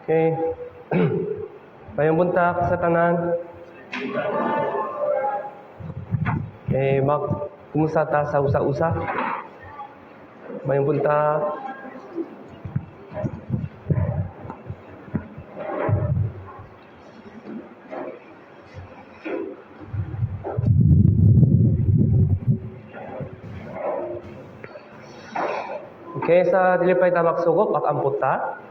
Okay. Mayong buntag sa tanan. Okay, kumusta ta sa usa-usa? Mayong buntag. Okay, sa dilipay ta magsugop at amput ta.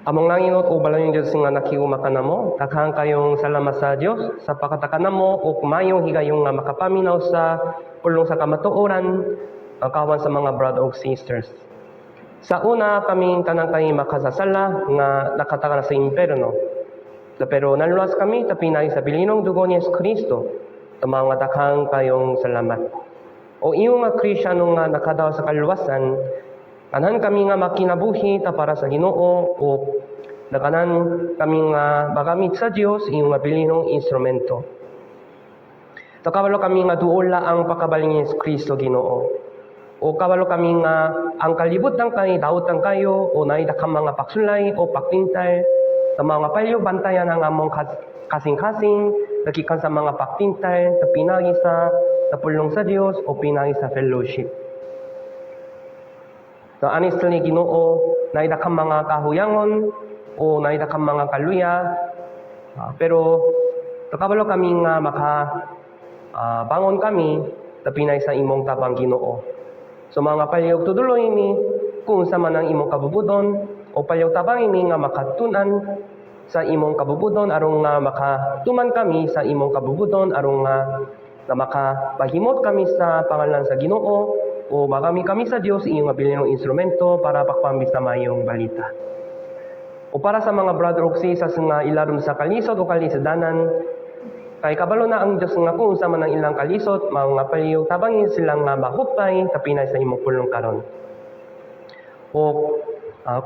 Among nanginot o balon yung Diyos nga nakiuma ka na mo, taghang kayong salamat sa Diyos, sa pakatakanan mo o kumayong higayong nga makapaminaw sa pulong sa kamatuoran, ang kawan sa mga brother o sisters. Sa una, kaming tanang kayo makasasala nga nakataka na sa imperno. Pero naluwas kami, tapinay sa bilinong dugo ni Yesu Kristo, mga taghang kayong salamat. O iyong nga Kristyano nga nakadaw sa kaluwasan, kanan kami nga makinabuhi ta para sa Ginoo o nakanan kami nga magamit sa Dios iyong nga bilinong instrumento. Kabalo kami nga duola ang pakabaling ni Kristo Ginoo. O kabalo kami nga ang kalibutan kay dautan kayo o naidakang mga paksulay o pakpintay sa mga payo bantayan ang among kasing-kasing nakikan sa mga pakpintay sa pinagi sa pulong sa Dios o pinagi sa fellowship. So, anis ni Ginoo, naidakang mga kahuyangon o naidakang mga kaluya. Pero, kabalo kami nga bangon kami, tapinay sa imong tabang Ginoo. So, mga palyog tuduloy ni, kung sa man ang imong kabubudon, o palyog tabang ini nga makatunan sa imong kabubudon, arong nga makatuman kami sa imong kabubudon, arong nga makapahimot kami sa pangalan sa Ginoo, o magami kami sa Diyos iyong mabiling instrumento para pakpambis na mayong balita. O para sa mga brother o sisters nga ilarom sa kalisod o kalisadanan, kay kabalo na ang Diyos nga kung sa man ang ilang kalisod, mga paliyog tabangin silang nga mahupay, tapinay sa imong pulong karon. O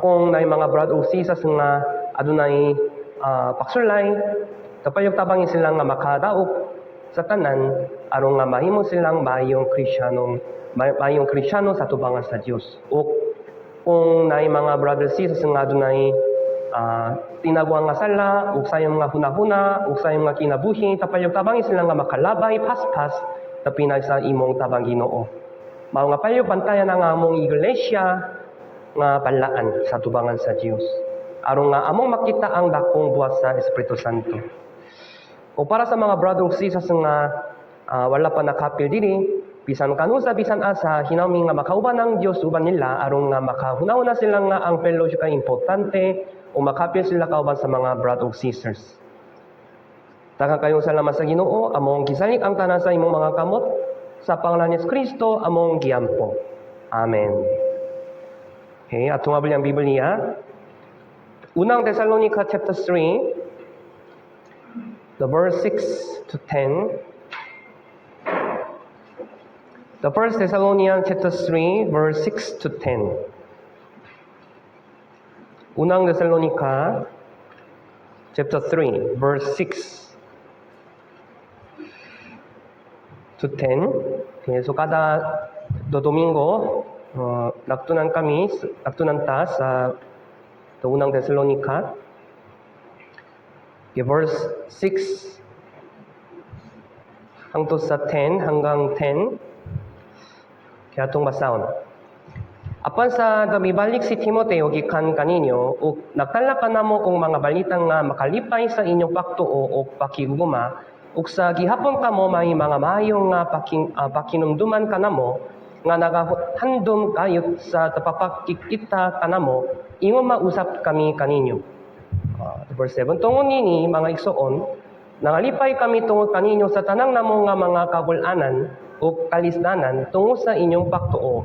kung na mga brother o sisters nga adunay paksulay, tapayog tabangin silang nga makadaog sa tanan, arong nga mahimo silang mayong Kristyano sa tubangan sa Diyos. O kung naay mga brothers sisters nga dunay tinagwang nga sala, ug sayong nga hunahuna, ug sayong nga kinabuhi, tapayog tabangin sila nga makalabay, paspas, tapinay sa imong tabang Ginoo. Mao nga payog bantayan ang among iglesia nga balaan sa tubangan sa Diyos. Aron nga among makita ang dakong buhat sa Espiritu Santo. O para sa mga brothers sisters nga wala pa nakapil diri, bisan kanusa bisan asa hinawmi nga makauban ng Dios uban nila aron nga makahunaw na sila nga ang fellowship kay importante o makapil sila kauban sa mga brothers o sisters. Daghang kayong salamat sa Ginoo, among gisalig ang tanan sa imong mga kamot sa pangalan ni Kristo among giampo. Amen. Okay, atong abli ang Biblia. Unang Thessalonica chapter 3, the verse 6 to 10. The 1 Thessalonians chapter 3, verse 6 to 10. Unang Thessalonica chapter 3, verse 6 to 10. Okay, so kada Domingo, nagtunan ta sa unang Thessalonica. Okay, verse 6 hangtod sa 10 hanggang 10. Kaya itong basahon. Apan sa gamibalik si Timoteo gikan kaninyo, ug nagtala ka namo kung mga balitang nga makalipay sa inyong paktuo o pakiguguma, ug sa gihapon kamo may mga mahayong nga pakinumduman ka namo, nga nagahandom kayo sa tapapakikita ka namo, ingon mausap kami kaninyo. Verse 7, tungod nini, mga igsoon, nangalipay kami tungod kaninyo sa tanang namo nga mga kabul-anan, o kalisdanan tungod sa inyong paktuo.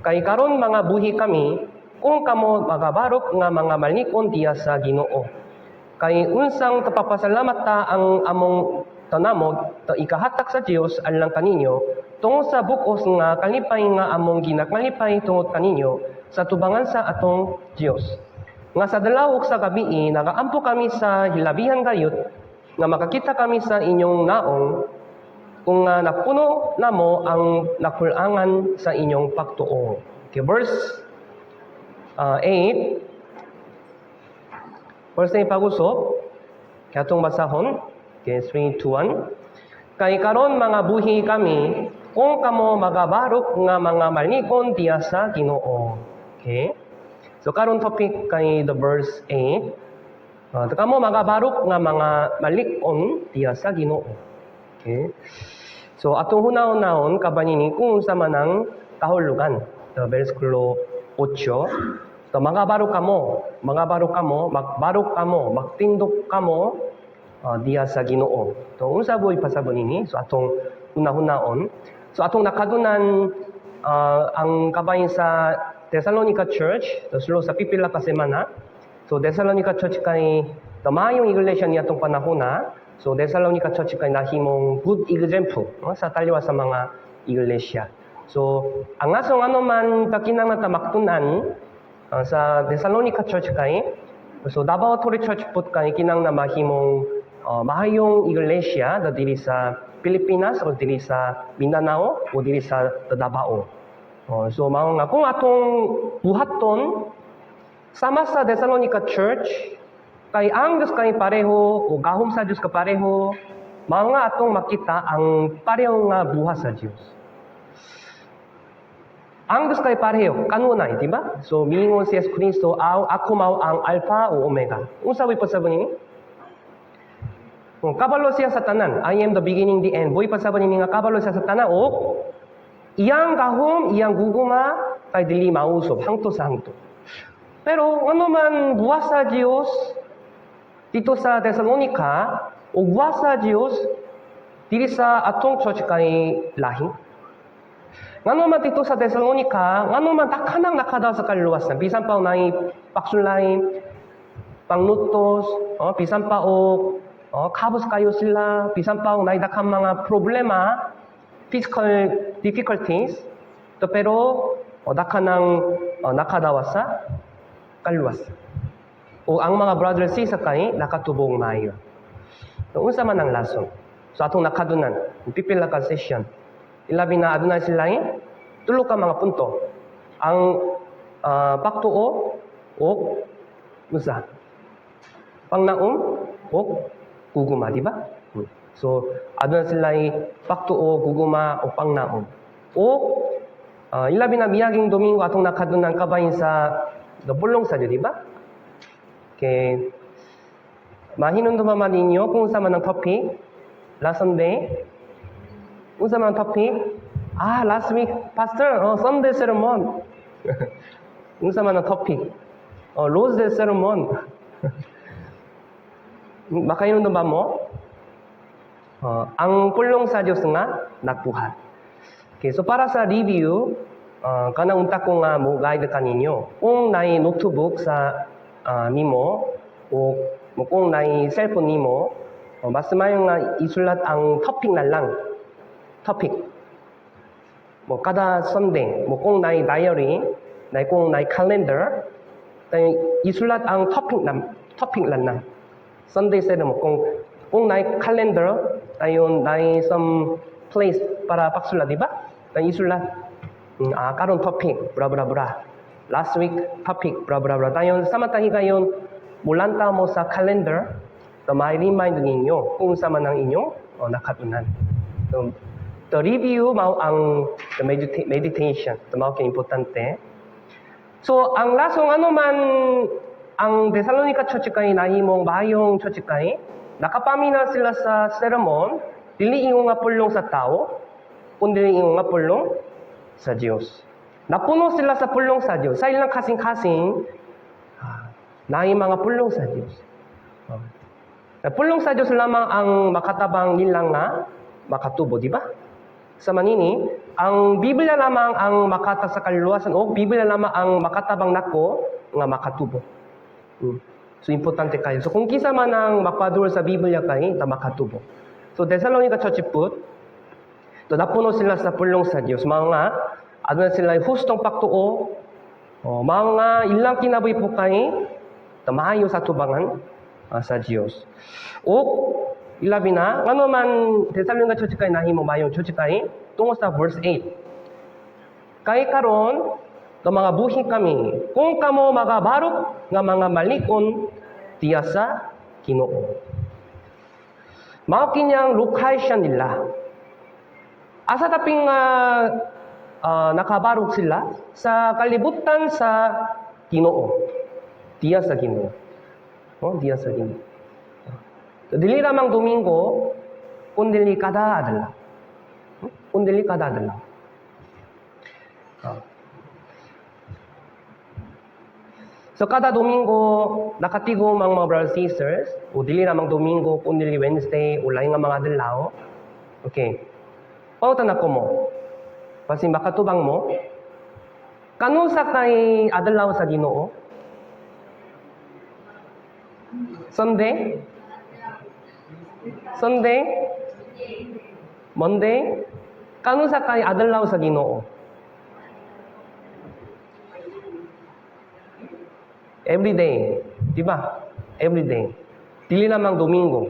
Kay karon mga buhi kami, kung kamo magabarok nga mga malikon diya sa Ginoo. Kay unsang tapapasalamat ta ang among tanamod, ikahatak sa Dios alang kaninyo, tungod sa bukos nga kalipay nga among ginakalipay tungod kaninyo, sa tubangan sa atong Dios. Nga sa dalaw ug sa gabi, nagaampo kami sa hilabihan gayud, nga makakita kami sa inyong naong, kung napuno na mo ang nakulangan sa inyong pagtuo. Okay, verse 8. Verse 8 pag-usop. Kaya itong basahon. Okay, 3, 2, 1. Kay karon mga buhi kami, kung kamo magabarok nga mga malikon diya sa Ginoo. Okay? So karon topic kay the verse 8. Kamo magabarok nga mga malikon diya sa Ginoo. Okay? So atong hunahon-nahon kabanini kung sa manang kahulugan. The versikulo 8. So magabarok kamo, magbarok kamo, magtindog kamo diya sa Ginoo. So unsa boy pasabon ini? So atong hunahon-nahon. So atong nakadunan ang kabayin sa Thessalonica Church, sulo sa pipila ka semana. So Thessalonica Church kay tamayong iglesia niya atong panahona. So Thessalonica Church kay nahimong good example sa taliwa sa mga iglesia. So ang asong ano man kakinang natamaktunan sa Thessalonica Church kay, so Davao Tori Church put kay kinang na mahimong mahayong iglesia na dili sa Pilipinas o dili sa Mindanao o dili sa Davao. So mao nga kung atong buhaton sama sa Thessalonica Church kay ang Diyos kay pareho o gahom sa Diyos ka pareho, mao nga atong makita ang pareho nga buhat sa Diyos. Ang Diyos kay pareho kanunay, di ba? So miingon si Yesu Kristo, ako mao ang Alpha o Omega. Unsa way pasabon ini? Kabalo siya sa tanan. I am the beginning, the end. Boy pasabon ini nga kabalo siya sa tanan o iyang gahom, iyang guguma kay dili mausob hangtod sa hangtod. Pero ano man buwas sa Dios dito sa Thessalonica o buwas sa Dios dili sa atong church kay lahi. Ngano man dito sa Thessalonica, ngano man takanang nakadaw sa kaluwasan, bisan pa nay paksulay, pangnutos, bisan pa o kabos kayo sila, bisan pa nay dakang mga problema, physical difficulties, pero dakanang nakadawa sa kaluwas. O ang mga brothers sa kay nakatubong maayo. So unsa man ang lason? So atong nakadunan, pipila ka session. Ilabi na adunay sila tulo ka mga punto. Ang pagtuo o unsa? Pangnaom o guguma, di ba? So adunay sila pagtuo, guguma o pangnaom. O ilabi na miyaging Domingo atong nakadunan kabayin sa bulong sa Diyo, di ba? Okay. Mahinumduman man ninyo kung sa man ang topic last Sunday. Kung sa man ang topic, last week, Pastor, Sunday sermon. Kung sa man ang topic, Rose Day sermon. Makahinumduman mo? Ang pulong sa Diyos nga nagbuhat. Okay, so para sa review, kanang unta ko nga mo guide kaninyo. Kung nay notebook sa nimo o kung nay cellphone nimo, basta mayo nga isulat ang topic na lang. Topic. Mo kada Sunday, mo kung nay diary, kung nay calendar, tay isulat ang topic lang na. Sunday sermon kung nay calendar, ayon nay some place para pagsulat, di ba? Tay isulat karon topic, bra bra bra. Last week topic, bra bra bra. Tayon samatahi kayon mulanta mo sa calendar, so may remind ninyo kung sa man ang inyong nakatunan. So the review mao ang the meditation, mao kay importante. So ang lasong ano man ang Thessalonica Church kay nahimong mahayong church kay nakapamina sila sa sermon, dili ingon nga pulong sa tao, kundi ingon nga pulong sa Diyos. Napuno sila sa pulong sa Diyos. Sa ilang kasing-kasing, naay mga pulong sa Diyos. Pulong sa Diyos lamang ang makatabang nilang na makatubo, di ba? Sa manini, ang Biblia lamang ang makata sa kaluwasan o Biblia lamang ang makatabang nako nga makatubo. So, importante kayo. So, kung kisa man ang mapaduro sa Biblia kayo, makatubo. So, Thessalonica Church put, napuno sila sa pulong sa Diyos. Mga aduna sila hustong pagtuo, mga ilang kinabuhi po kayo, maayo sa tubangan sa Diyos. O ilabi na, ngano man Tesalonica Church kay nahimo mayong church kay tungo sa verse 8. Kay karon ka mga buhi kami, kung kamo magabarok nga mga malikon tiya sa Ginoo. Mao kinyang lukhay siya nila. Asa taping nakabarok sila sa kalibutan sa Ginoo. Tiya sa Ginoo. Tiya sa Ginoo. Dili lamang Domingo, kundi kada adlaw. Kundi kada adlaw. So kada Domingo nakatigom ang mga brothers and sisters, o dili lamang Domingo, kundi Wednesday, o lain nga mga adlaw. Okay. Pautan ako mo. Kasi makatubang mo, kanu sa kay adlaw sa Ginoo? Sunday? Sunday? Monday? Kanu sa kay adlaw sa Ginoo? Every day. Diba? Every day. Dili lamang Domingo.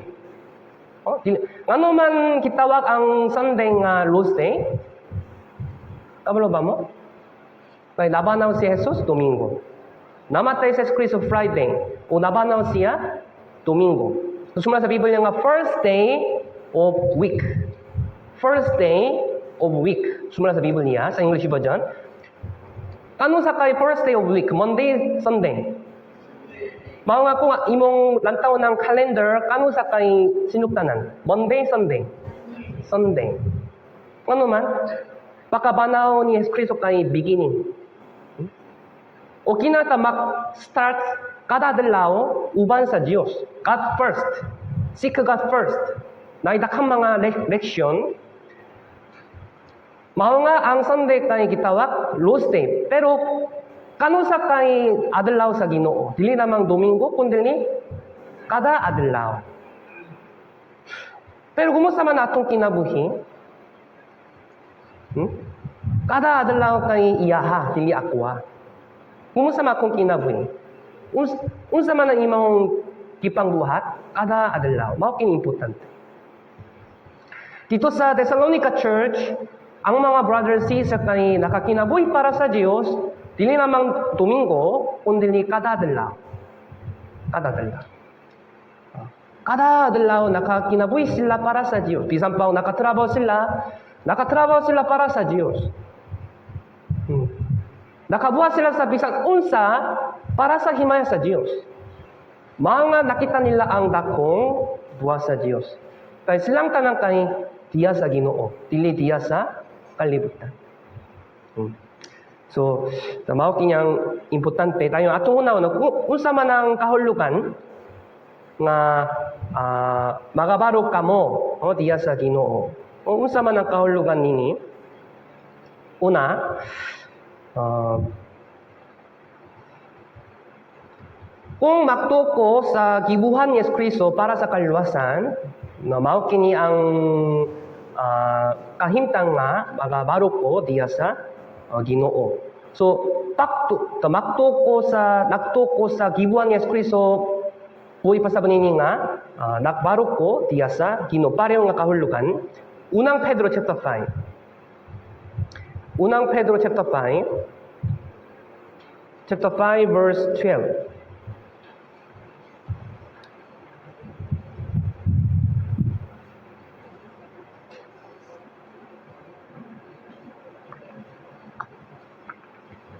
Ano man kitawag ang Sunday nga Lord's Day? Kabalo ba mo? Kaya nabanaw si Jesus, Domingo. Namatay si Kristo Friday. O nabanaw siya, Domingo. So sumula sa Biblia nga first day of week. First day of week. Sumula sa Biblia, sa English ba dyan? Ano sa kay first day of week? Monday, Sunday. Mao nga kung imong lantaw ng calendar, kanu sa kay sinuktanan? Monday, Sunday. Sunday. Ano man? Pakabanaw ni Jesus Kristo kay beginning. O kinata mag-start kada adlaw uban sa Dios. God first. Seek God first. Naidakang mga leksyon. Mao nga ang Sunday kay gitawag Lord's Day. Pero kanu sa kay adlaw sa Ginoo? Dili namang Domingo kundi ni kada adlaw. Pero kumusta man atong kinabuhi? Kada adlaw kay iyaha, dili akwa. Kumusta man akong kinabuhi? Unsa man ang imong gipangbuhat kada adlaw? Mao kini importante. Dito sa Thessalonica Church, ang mga brothers and sisters kay nakakinabuhi para sa Dios, dili namang Domingo, kundi ni kada adlaw. Kada adlaw. Kada adlaw nakakinabuhi sila para sa Dios. Bisan pa nakatrabaho sila para sa Dios. Nakabuhat sila sa bisan unsa para sa himaya sa Dios. Mga nakita nila ang dakong buhat sa Dios. Kaya silang tanang kay diya sa Ginoo, dili diya sa kalibutan. So, mao kinyang importante tayo atong una unsa man ang kahulugan nga magabarog kamo diya sa Ginoo. Unsa man ang kahulugan nini? Una, kung magtuko sa gibuhan ni Kristo para sa kaluwasan, na mao kini ang kahimtang nga magabarog ko diya sa Ginoo. So, nagtuko sa gibuhan ni Kristo, buhay pa sa banini nga, nagbarog ko diya sa Ginoo. Pareho nga kahulugan. Unang Pedro chapter 5. Unang Pedro chapter 5 verse 12.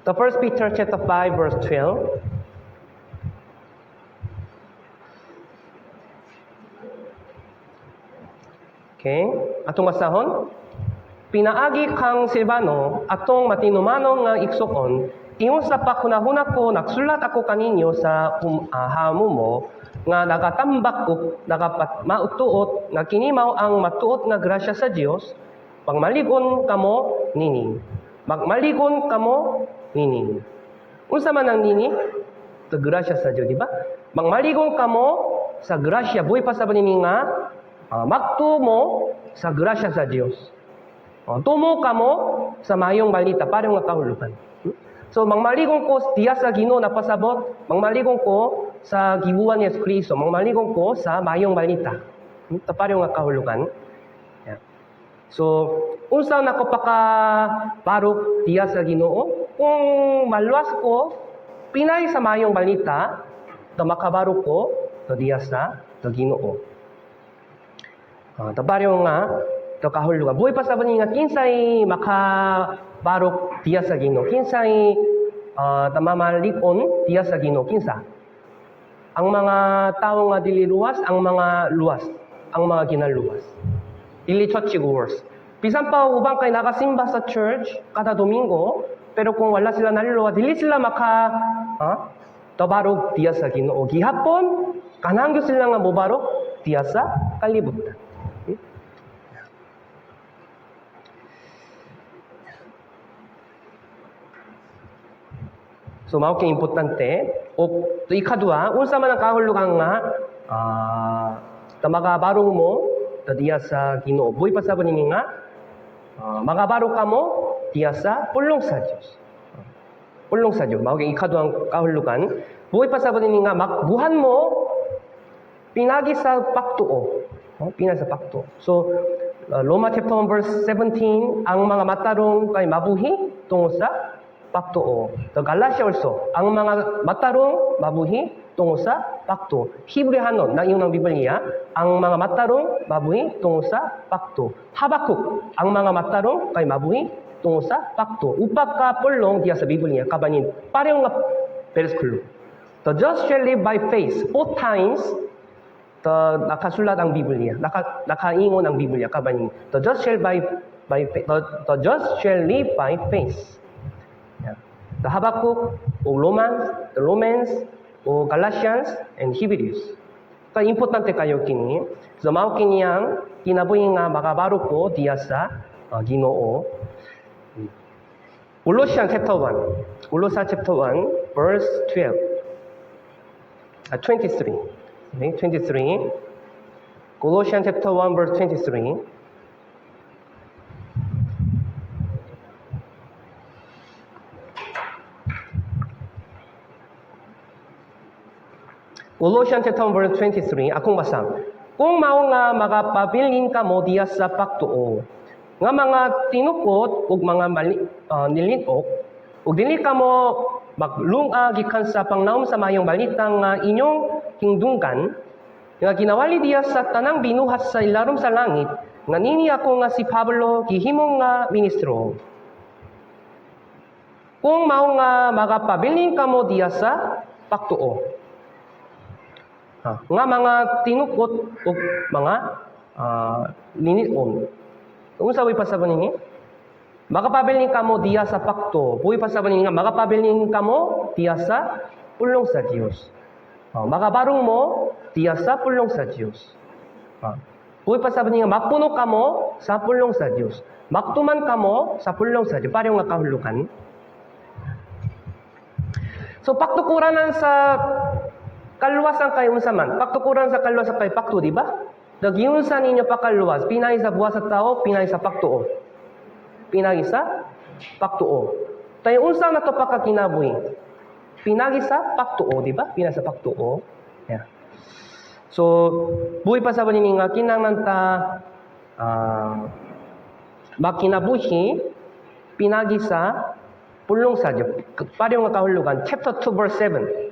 The First Peter chapter 5 verse 12. Okay, atong basahon. Pinaagi kang Silvano atong matinumanong nga iksukon, ingon sa pakunahuna ko nagsulat ako kaninyo sa hamumo nga nagatambak ko mautuot nga kinimaw ang matuot nga grasya sa Dios, pagmaligon kamo nini. Magmaligon kamo nini. Unsa man ang nini? Sa grasya sa Dios, di ba? Magmaligon kamo sa grasya, buhay pa sa banini nga magtumo sa grasya sa Dios. Tumo kamo sa mayong balita, parang nga kahulugan. So, mangmaligong ko diya sa Ginoo na pasabot, mangmaligong ko sa gibuan ni Yesus Kristo, mangmaligong ko sa mayong balita. Taparyo nga kahulugan. Yeah. So, unsa na ko pakabarok diya sa Ginoo? Kung maluwas ko, pinay sa mayong balita, makabarok ko, diya sa Ginoo. Taparyo nga, kahulugan. Buhay pa sa nga, kinsay makabarok diya sa Ginoo. Kinsay tamamalikon diya sa Ginoo. Kinsa? Ang mga tao nga dili luwas, ang mga luwas, ang mga ginaluwas. Dili church goers. Bisan pa ubang kay nakasimba sa church kada Domingo, pero kung wala sila naluluwa, dili sila tabarog diya sa Ginoo. Gihapon, kanang sila nga mobarok diya sa kalibutan. So, mao kay importante. O ikadua, unsa man ang kahulugan nga magabarong mo diya sa Ginoo. Buhay pa sa nini nga magabarong ka mo diya sa pulong sa Dios. Pulong sa Dios. Mao kay ikadua ang kahulugan. Buhay pa sa nini nga buhan mo pinagi sa paktuo. Pinagi sa paktuo. So, Roma chapter 1 verse 17, ang mga matarong kay mabuhi tungo sa paktuo. The Galatia also, ang mga matarong mabuhi tungo sa paktuo. Hebrehanon, na iyong ng Biblia, ang mga matarong mabuhi tungo sa paktuo. Habakuk, ang mga matarong kay mabuhi tungo sa paktuo. Upat ka pulong diya sa Biblia, kabanin, parehong nga perskulu. The just shall live by faith. 4 times, nakasulat ang Biblia, nakaingon ang Biblia, kabanin. The just shall the just shall live by faith. The Habakkuk, o Romans, o Galatians, and Hebrews. Kaya importante kayo kini. So, mao kini ang kinabuhi nga makabarok ko diya sa Ginoo. Colossians chapter 1. Colossians chapter 1, verse 12. 23. Okay, 23. Colossians chapter 1, verse 23. Colossians chapter 1 verse 23, akong basang. Kung mao nga makapabilin ka mo diya sa paktuo, nga mga tinukot ug mga nilinok, ug dili ka mo maglunga gikan sa pangnaom sa mayong balita nga inyong hingdunggan, nga ginawali diya sa tanang binuhat sa ilarom sa langit, nga nini ako nga si Pablo gihimong nga ministro. Kung mao nga makapabilin ka mo diya sa paktuo, nga mga tinukot o mga liniton. Kung sa pa sa nini, makapabilin ka mo diya sa pakto. Buhay pa sa nini nga, makapabilin ka mo diya sa pulong sa Diyos. Makabarong mo diya sa pulong sa Diyos. Buhay pa sa nini nga, makpuno ka mo sa pulong sa Diyos. Maktuman ka mo sa pulong sa Diyos. Parang nga kahulukan. So, paktukuranan sa kaluwasan kayo unsa man. Paktukuran sa kaluwasan kay pakto, di ba? Dagyunsan ninyo pakaluwas, pinay sa buwas sa tao, pinay sa paktuo. Pinay sa paktuo. Tayo unsa na to pakakinabuhi? Pinagi sa paktuo, di ba? Pinay sa paktuo. Yeah. So, buhay pa sa nini nga kinahanglan ta makinabuhi pinagi sa pulong sa Dios. Parehong nga kahulugan, chapter 2 verse 7.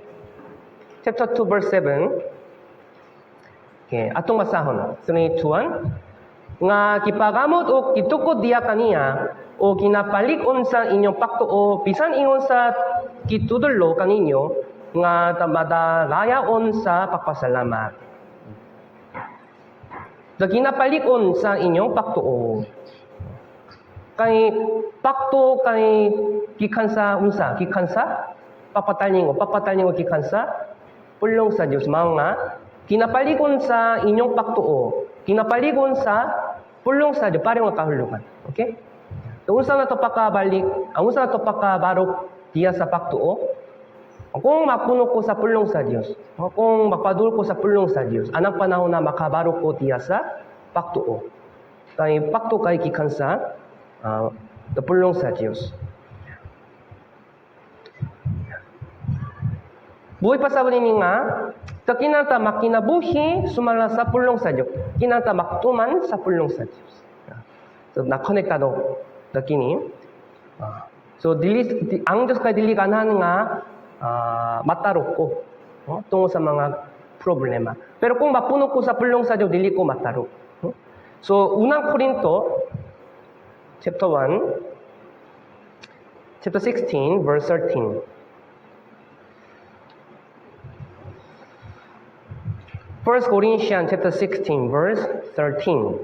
Chapter 2 verse 7. Okay, atong masahon. 3, 2, 1. Nga kipagamot o kitukod diya kaniya o kinapalikon sa inyong paktuo bisan ingon sa kitudlo kaninyo nga madalayaon sa pagpasalamat. Da kinapalikon sa inyong paktuo. Kay pakto kay gikan sa unsa? Gikan sa papatalningo gikan sa pulong sa Diyos. Mao nga kinapalikon sa inyong paktuo, kinapalikon sa pulong sa Diyos, parang nga kahulugan. Okay? So, unsa na to pakabalik, unsa na to pakabarok diya sa paktuo? Kung mapuno ko sa pulong sa Diyos, kung mapadul ko sa pulong sa Diyos, anang panahon na makabarok ko diya sa paktuo. Kay pakto kay gikan sa pulong sa Diyos. Buhay pa sa nini nga, buhay pa sa ni nga, kinanta makinabuhi sumala sa pulong sa Diyos. Kinanta maktuman sa pulong sa Diyos. So, na-konektado na kini. So, ang Diyos kay dili ganahan nga matarok ko tungo sa mga problema. Pero kung mapuno ko sa pulong sa Diyos, dili ko matarok. So, unang Korinto, chapter 1, chapter 16, verse 13. First Corinthians chapter 16, verse 13.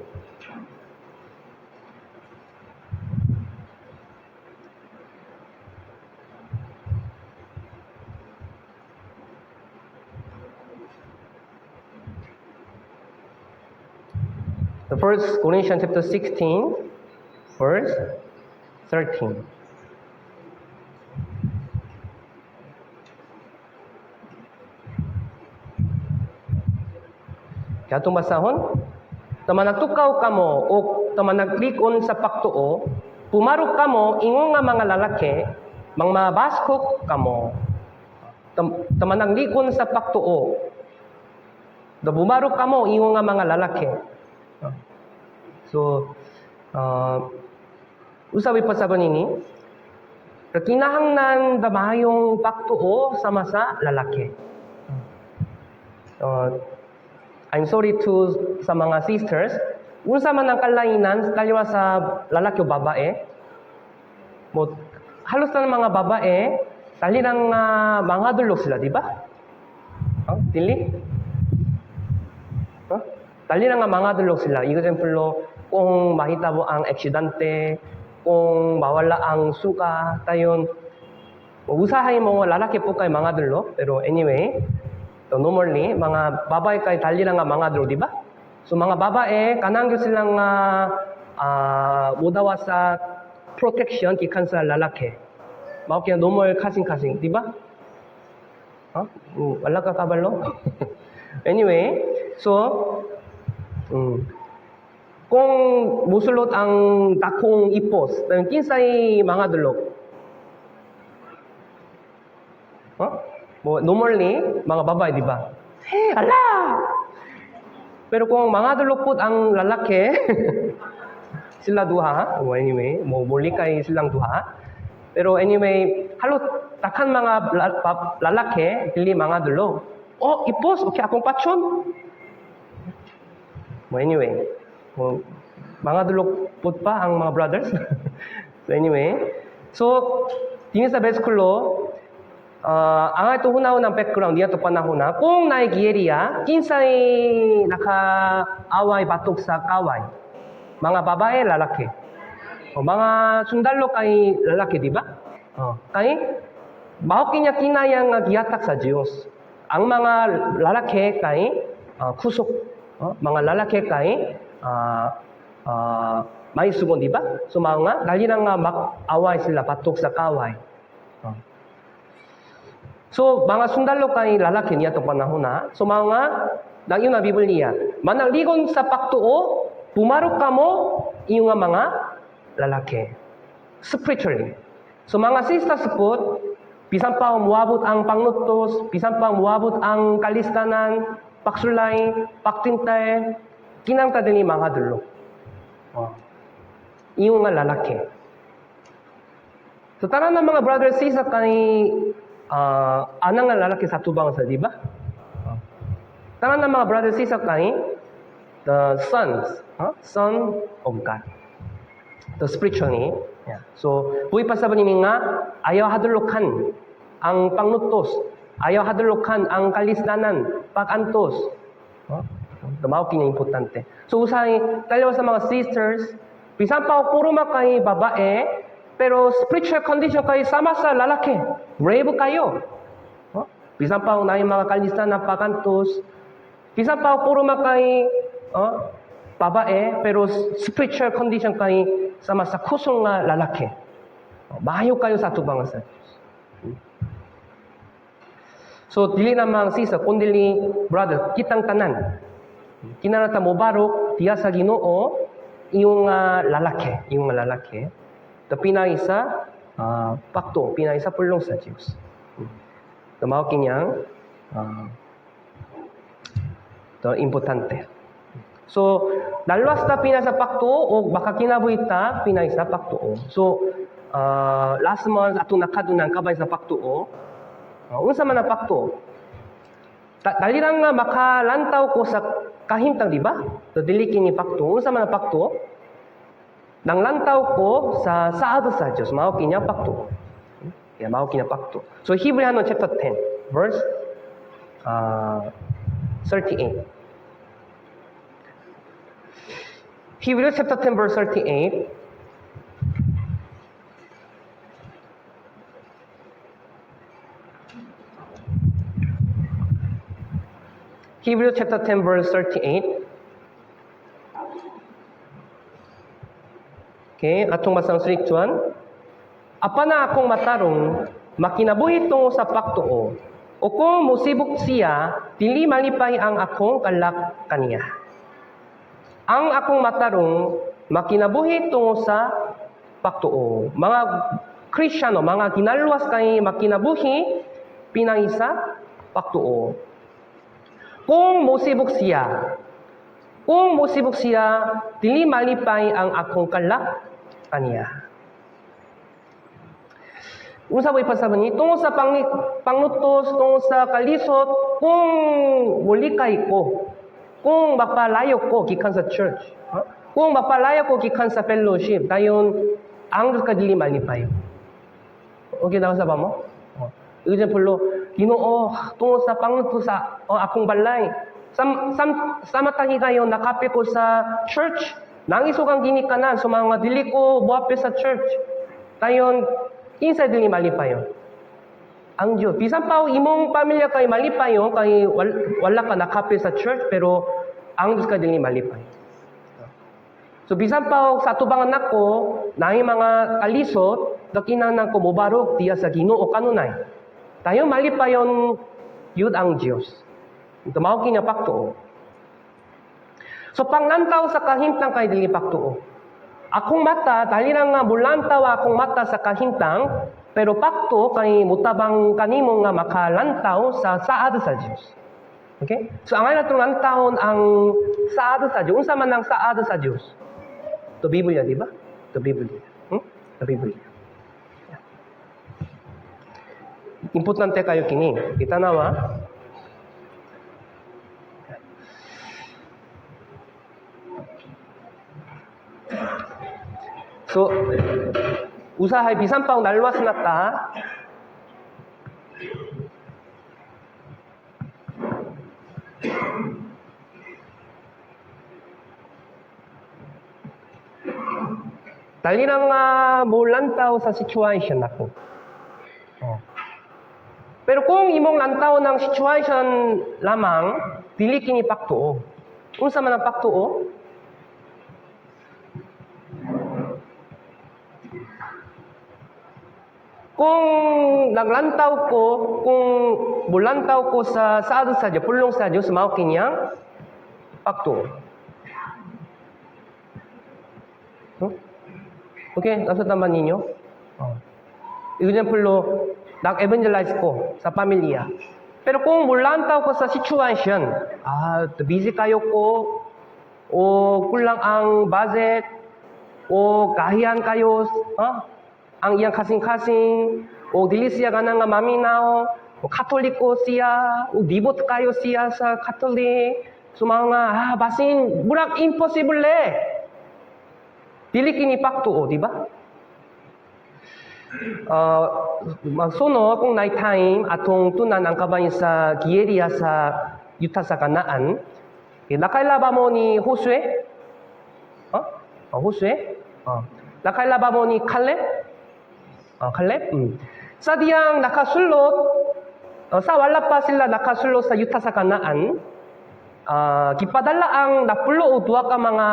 The First Corinthians chapter 16, verse 13. Kaya itong basahon, tama nagtukaw kamo o tama naglikon sa paktuo, pumarok kamo ingon nga mga lalaki, mga baskok kamo. Tama naglikon sa paktuo, bumarok kamo ingon nga mga lalaki. So, usawi pa sa ini, kinahanglan damayong paktuo sama sa lalaki. I'm sorry to sa mga sisters, unsa man ang kalainan kaliwa sa lalaki o babae, halos na mga babae, dali ng mga dulog sila, di ba? Dili? Dali na nga mga dulog sila. Example, kung makita mo ang aksidente, kung mawala ang suka, tayon, usahay mo lalaki po kay mga dulog. Pero anyway, so normally, mga babae kay dali na nga mga dulog, di ba? So mga babae, kanang silang mudawa sa protection kikan sa lalaki. Mao kaya normal kasing-kasing, di ba? Wala ka kabalo? Anyway, so, kung musulot ang dakong ipos, kinsay mga dulog. Normally, mga babae, di ba? Hey, ala! Pero kung mga dulog po ang lalaki, sila duha, anyway, muli kay silang duha. Pero anyway, halos takhan mga lalaki, dili mga dulog. Ipos, okay, akong patsyon. Anyway, mga dulog po pa ang mga brothers. So anyway, dini sa Beskulo, ang ito hunaw ng background, diya ito panahon na, kung naigiyeriya, kinsay nakaaway batok sa kaway. Mga babae, lalaki. Mga sundalo kay lalaki, di ba? Kay, bahok niya kinayang giyatak sa Diyos. Ang mga lalaki kay kusok. Mga lalaki kay may sugon, di ba? So mga dali na nga mag-away sila patok sa kaway. So mga sundalo kay lalaki niya to panahon na. So mga nagyo na Biblia. Manaligon sa paktuo, pumarok kamo iyong nga mga lalaki. Spiritually. So mga sisters po, bisan pa muabot ang pangnutos, bisan pa muabot ang kalistanan, paksulay, paktintay, kinangta din mga dulo. Iyong nga lalaki. So tara na mga brothers, sisters, kani anang nga lalaki sa tubang sa, di ba? Tara na mga brothers, sisters, kani the sons, son of God. The spiritually. Yeah. So, buhay pa sa banin nga, ayaw hadulukan ang pangnutos, ayaw hadulukan ang kalislanan, pag-antos. Tumaw kanya importante. So, usay, kaliwa sa mga sisters, bisan pa puro makay babae, pero spiritual condition kayo sama sa lalaki. Brave kayo. Bisan pa na yung mga kalislanan, pag-antos, bisan pa puro makay babae, pero spiritual condition kayo sama sa kusong nga lalaki. Mahayo kayo sa tubang sa Diyos. So, dili namang sisa, kundili, brother, kitang tanan. Kinanata mo barok, tiya sa Ginoo, iyong lalaki. Ito pinay sa pakto, pinay sa pulong sa Diyos. Mau kanyang importante. So, dalwas na Pinay sa pagtuo o baka kinabuhita Pinay sa pagtuo. So, last month atong nakadunan kabay sa pagtuo. Unsa man ang pagtuo? Dalirang nga makalantaw ko sa kahintang, di ba? So, dili kini pagtuo. Unsa man ang pagtuo? Nang lantaw ko sa saad sa Diyos, mao kinya pagtuo. Yeah, mao kinya pagtuo. So, Hebrew chapter 10, verse 38. Hebrews chapter 10 verse 38. Hebrews chapter 10 verse 38. Okay, atong masang strictuan. Apa na akong matarong makinabuhi tungo sa pagtuo. O kung musibok siya, dili malipay ang akong kalak kaniya. Ang akong matarong makinabuhi tungo sa pagtuo. Mga Kristiyano, mga ginalwas kay makinabuhi Pinay sa pagtuo. Kung musibok siya, dili malipay ang akong kalak kaniya. Unsa boy pasaban ni tungo sa pangnutos, tungo sa kalisot, kung mulikay ko, kung mapalayo ko gikan sa church, kung mapalayo ko gikan sa fellowship, dayon ang ka dili malipay. Okay na sa ba mo? Example, Ginoo, tungo sa pangnutos sa akong balay. Samatahi kayo nakape ko sa church, nangisog ang ginikanan so mga dili ko buhape sa church. Dayon kinsa dili malipayon? Ang Diyos. Bisan pa imong pamilya kay malipayon, kay wala ka nakape sa church, pero ang Diyos ka dili malipay. So bisan pa sa tubangan nako, naay mga kalisot, dakinan ko mubarok diya sa Ginoo kanunay. Tayo malipayon yun ang Diyos. Ito mao kinya pagtuo. So panglantaw sa kahintang kay dili pagtuo. Akong mata, dahil nga bulantaw akong mata sa kahintang, pero pakto kay mutabang kanimo nga makalantaw sa saad sa Diyos. Okay? So ang natong lantawon ang saad sa Diyos. Unsa man ang saad sa Diyos? Ito Biblia, di ba? Ito Biblia. Ito Biblia. Importante kayo kini. Kita nawa. So, usahay bisan pang nalwas na ta, dali nang mulantaw sa situation ako. Pero kung imong lantaw ng situation lamang, dili kini pagtuo. Unsa man ang pagtuo? Kung naglantaw ko, kung bulantaw ko sa saad sa Diyos, pulong sa Diyos, mao kinyang pagtuo. Okay, nasa naman ninyo? Example, nag-evangelize ko sa pamilya. Pero kung bulantaw ko sa situation, busy kayo ko, o kulang ang budget, o kahiyan kayo, ang iyang kasing-kasing, o dili siya ganang nga maminaw, o katoliko siya, o dibot kayo siya sa katolik, so mga, basin, burak impossible eh. Dili kini pagtuo, di ba? Magsuno kung night time, atong tunan ang kabay sa Gieriya sa Yuta sa Kanaan, nakailaba mo ni Josue? Josue? Nakailaba mo ni Caleb? Caleb? Sa diyang nakasulot, sa wala pa sila nakasulot sa Yuta sa Kanaan, gipadala ang napulo o duwa ka mga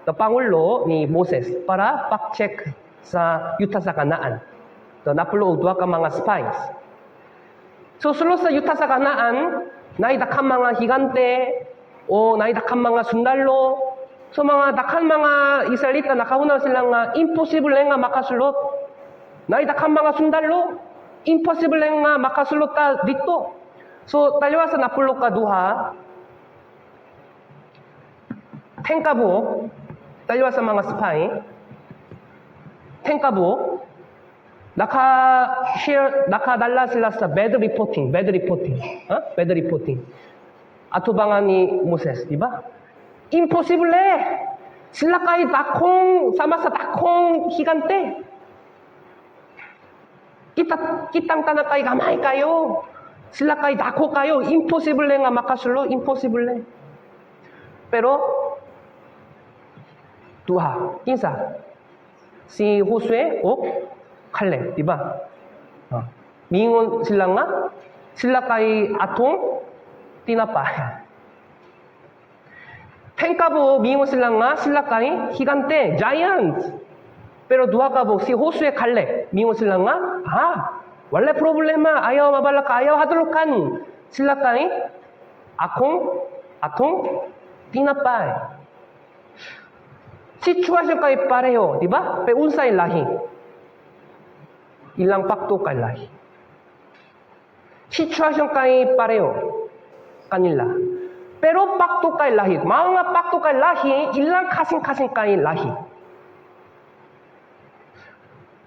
Pangulo ni Moses para fact-check sa Yuta sa Kanaan. So, napulo o duwa ka mga spies. So, sulod sa Yuta sa Kanaan, naidakang mga higante o naidakang mga sundalo. So mga dakan mga Israelita nakahunaw sila nga imposible nga makasulot. Naidakang mga sundalo. Impossible nga makasulot ka dito. So, taliwa sa napulok ka duha, 탱가보, taliwa sa mga spy, 탱가보, nakadala sila sa bad reporting. Bad reporting. Atubangan ni Moses, di ba? Impossible! Sila kay sama sa dakong higante. Kitang tanang kay gamay kayo. Sila kay dako kayo. Impossible nga makasulo. Impossible. Pero, duha, kinsa. Si Josue o Caleb, di ba? Mingon sila nga, sila kay atong tinapay. 탱가보 mingon sila nga, sila kay higante, giant. Pero duha kabo, si Josue Caleb, mingon sila nga, wala problema, ayaw mabalaka, ayaw hadulukan. Sila kay atong tinapay. Sitwasyon kay pareho, di ba? Pero unsay lahi. Ilang pakto kay lahi. Sitwasyon kay pareho kanila. Pero pakto kay lahi. Mga pakto kay lahi, ilang kasing-kasing kay lahi.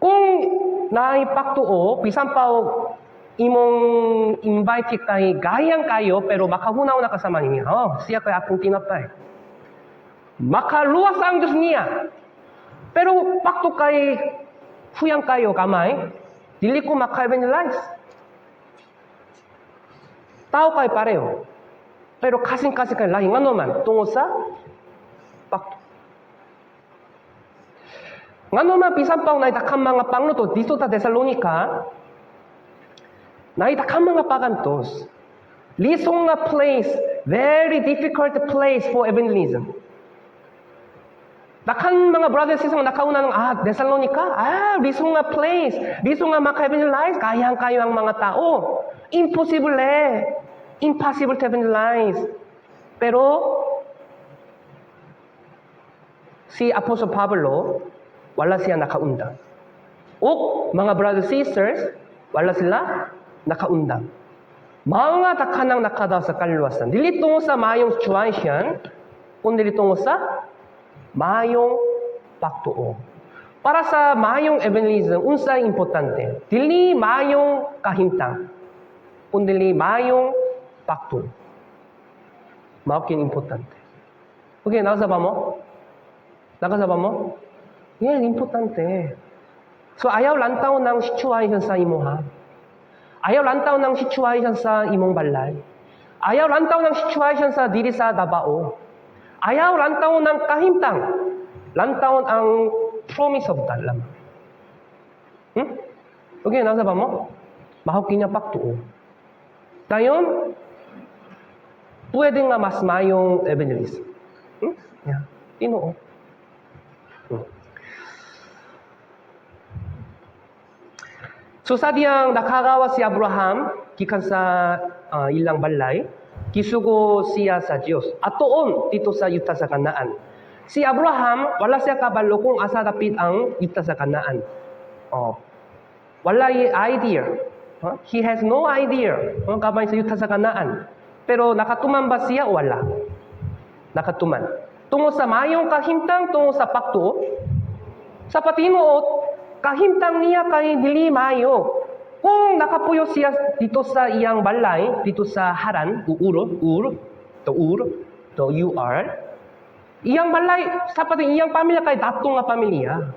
Kung naipakto o, bisan pa imong invite kay gayang kayo, pero makahunaw na kasama niya. Siya kay akong tinapay. Makaluwas ang Diyos niya. Pero pakto kay huyang kayo, kamay, dili ko maka-evangelize. Tao kay pareho. Pero kasing-kasing kay lahi. Nga naman, tungkol sa pakto. Nga naman, bisan pa naitakan mga pangluto dito sa Thessalonica, naitakan mga pagantos. Lisong nga place, very difficult place for evangelism. Nakan mga brothers and sisters nakauna ng Thessalonica, lisong nga place, lisong nga maka-evangelize, kayang kayo ang mga tao. Impossible Impossible to evangelize. Pero, si Apostle Pablo, wala siya nakaundang. O, mga brothers and sisters, wala sila nakaundang. Mga takanang nakadaw sa kaluwasan. Dili tungo sa mayong situation, kundi tungo sa mayong paktuo. Para sa mayong evangelism, unsay importante. Dili mayong kahintang, kundi mayong paktuo. Mao importante. Okay, nakasaba mo? Yan, importante. So, ayaw lantaw ng situation sa imo, ha? Ayaw lantaw ng situation sa imong balay. Ayaw lantaw ng situation sa diri sa Davao. Ayaw lantaw ng kahintang. Lantaw ang promise of God lamang. Okay, nakasaba mo? Mahawkin niya paktuo. Dayon, pwede nga mas mayong evangelism. Yeah. Tinoo. So sadyang nakagawa si Abraham gikan sa ilang balay, gisugo siya sa Dios. Atoon dito sa yuta sa Kanaan. Si Abraham wala siya kabalo kung asa dapit ang yuta sa Kanaan. Wala idea. He has no idea kung kabay sa yuta sa Kanaan. Pero nakatuman ba siya? Wala. Nakatuman. Tungo sa mayong kahintang, tungo sa pakto, sa patinuot, kahintang niya kay dili mayo. Kung nakapuyo siya dito sa iyang balay, dito sa Haran, iyang balay, sa pati iyang pamilya kay datong nga pamilya.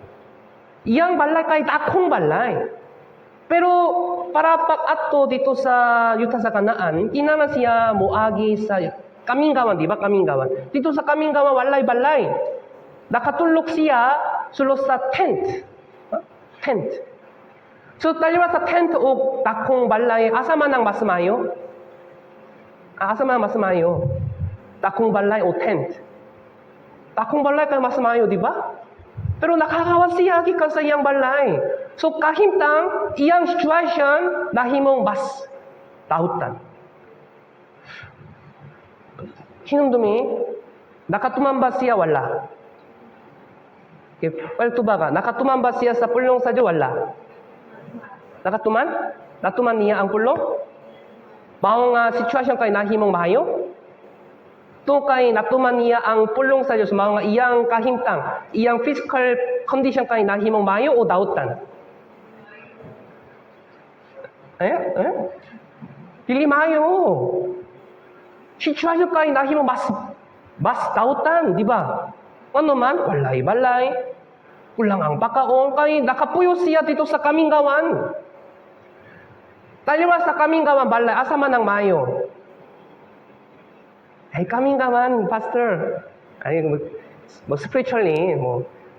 Iyang balay kay dakong balay. Pero para pag-ato dito sa yuta sa Kanaan, kinana siya moagi sa Kaminggawan, di ba? Kaminggawan. Dito sa Kaminggawan, walay balay. Nakatulog siya sulos sa tent. Tent. So, taliwa sa tent o dakong balay, asa man ang mas mayo? Asa man ang mas mayo? Dakong balay o tent. Dakong balay kay mas mayo, di ba? Pero nakakawa siya gikan sa iyang balay. So, kahintang, iyang situation, nahimong bas. Tahutan. Hinumdumi, nakatumamba siya, wala. Okay, well, tubaga, nakatumamba siya sa pulong sa Diyo, wala. Nakatuman? natuman niya ang pulong? Mao nga sitwasyon kay nahimong maayo? To kay natuman niya ang pulong sa Dios mao nga iyang kahimtang, iyang physical condition kay nahimong maayo o dautan? Dili maayo. Sitwasyon kay nahimong mas dautan, di ba? Ano man, balay-balay, kulang ang pakaon, kay nakapuyo siya dito sa kaminggawan. Taliwas sa kaminggawan, balay, asa man ang mayo? Ay, kaminggawan, pastor. Ay, spiritually,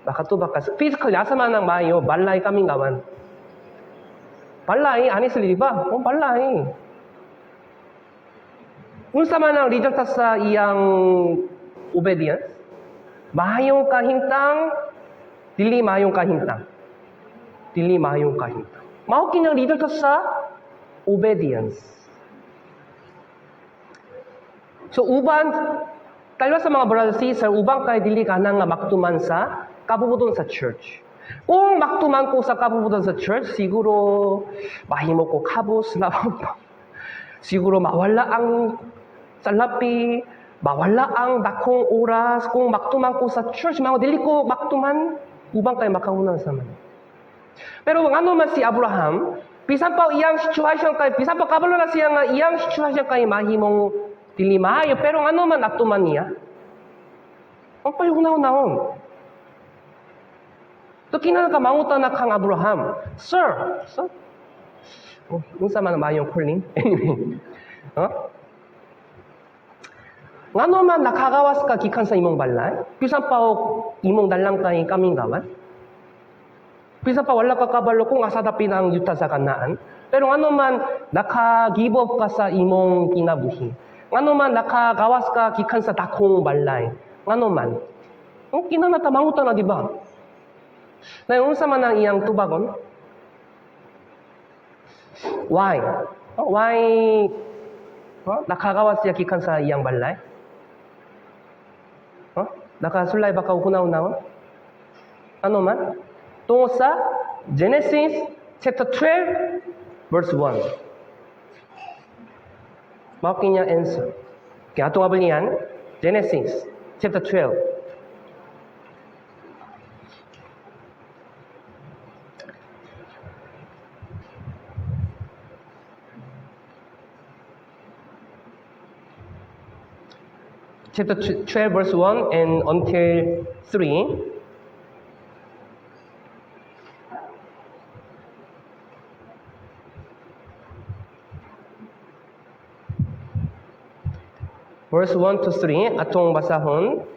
baka to baka, physically, asa man ang mayo? Balay, kaminggawan. Balay, honestly, di ba? Balay. Unsa man ang resulta sa iyang obedience? Mahayong kahintang, dili mahayong kahintang. Dili mahayong kahintang. Mao kining resulta sa obedience. So uban, tayo sa mga brothers and sisters, ubang kay dili ka nang maktuman sa kabubuton sa church. Kung maktuman ko sa kabubuton sa church, siguro mahimo ko kabos na siguro mawala ang salapi, mawala ang dakong oras. Kung maktuman ko sa church, mga dili ko maktuman, ubang kay makaunan sa man. Pero ano man si Abraham, bisan pa iyang sitwasyon kay, bisan pa kabalo na siya nga iyang sitwasyon kay mahimong dili maayo, pero ano man atuman niya, ang payunaw-naon. So kinahanglan ka mangutan na kang Abraham, Sir, unsa man mayong calling? Anyway, ngano man nakagawas ka gikan sa imong balay, bisan pa imong dalang kay kaminggawan, bisan pa wala ka kabalo kung asa dapin ang yuta sa kanaan, pero ngano man naka-give up ka sa imong kinabuhi, ngano man nakagawas ka gikan sa dakong balay, ngano man, kinahanglan ta mangutan na, di ba? Na unsa man ang iyang tubagon? Why? Why nakagawas siya gikan sa iyang balay? Nakasulay ba ka ukunaw-unaw? Ano man? Tungkol sa Genesis chapter 12 verse 1. Mao kinya answer. Kaya ato nga niyan, Genesis chapter 12. Chapter 12 verse 1 and until 3. Verse 1 to 3 atong basahon.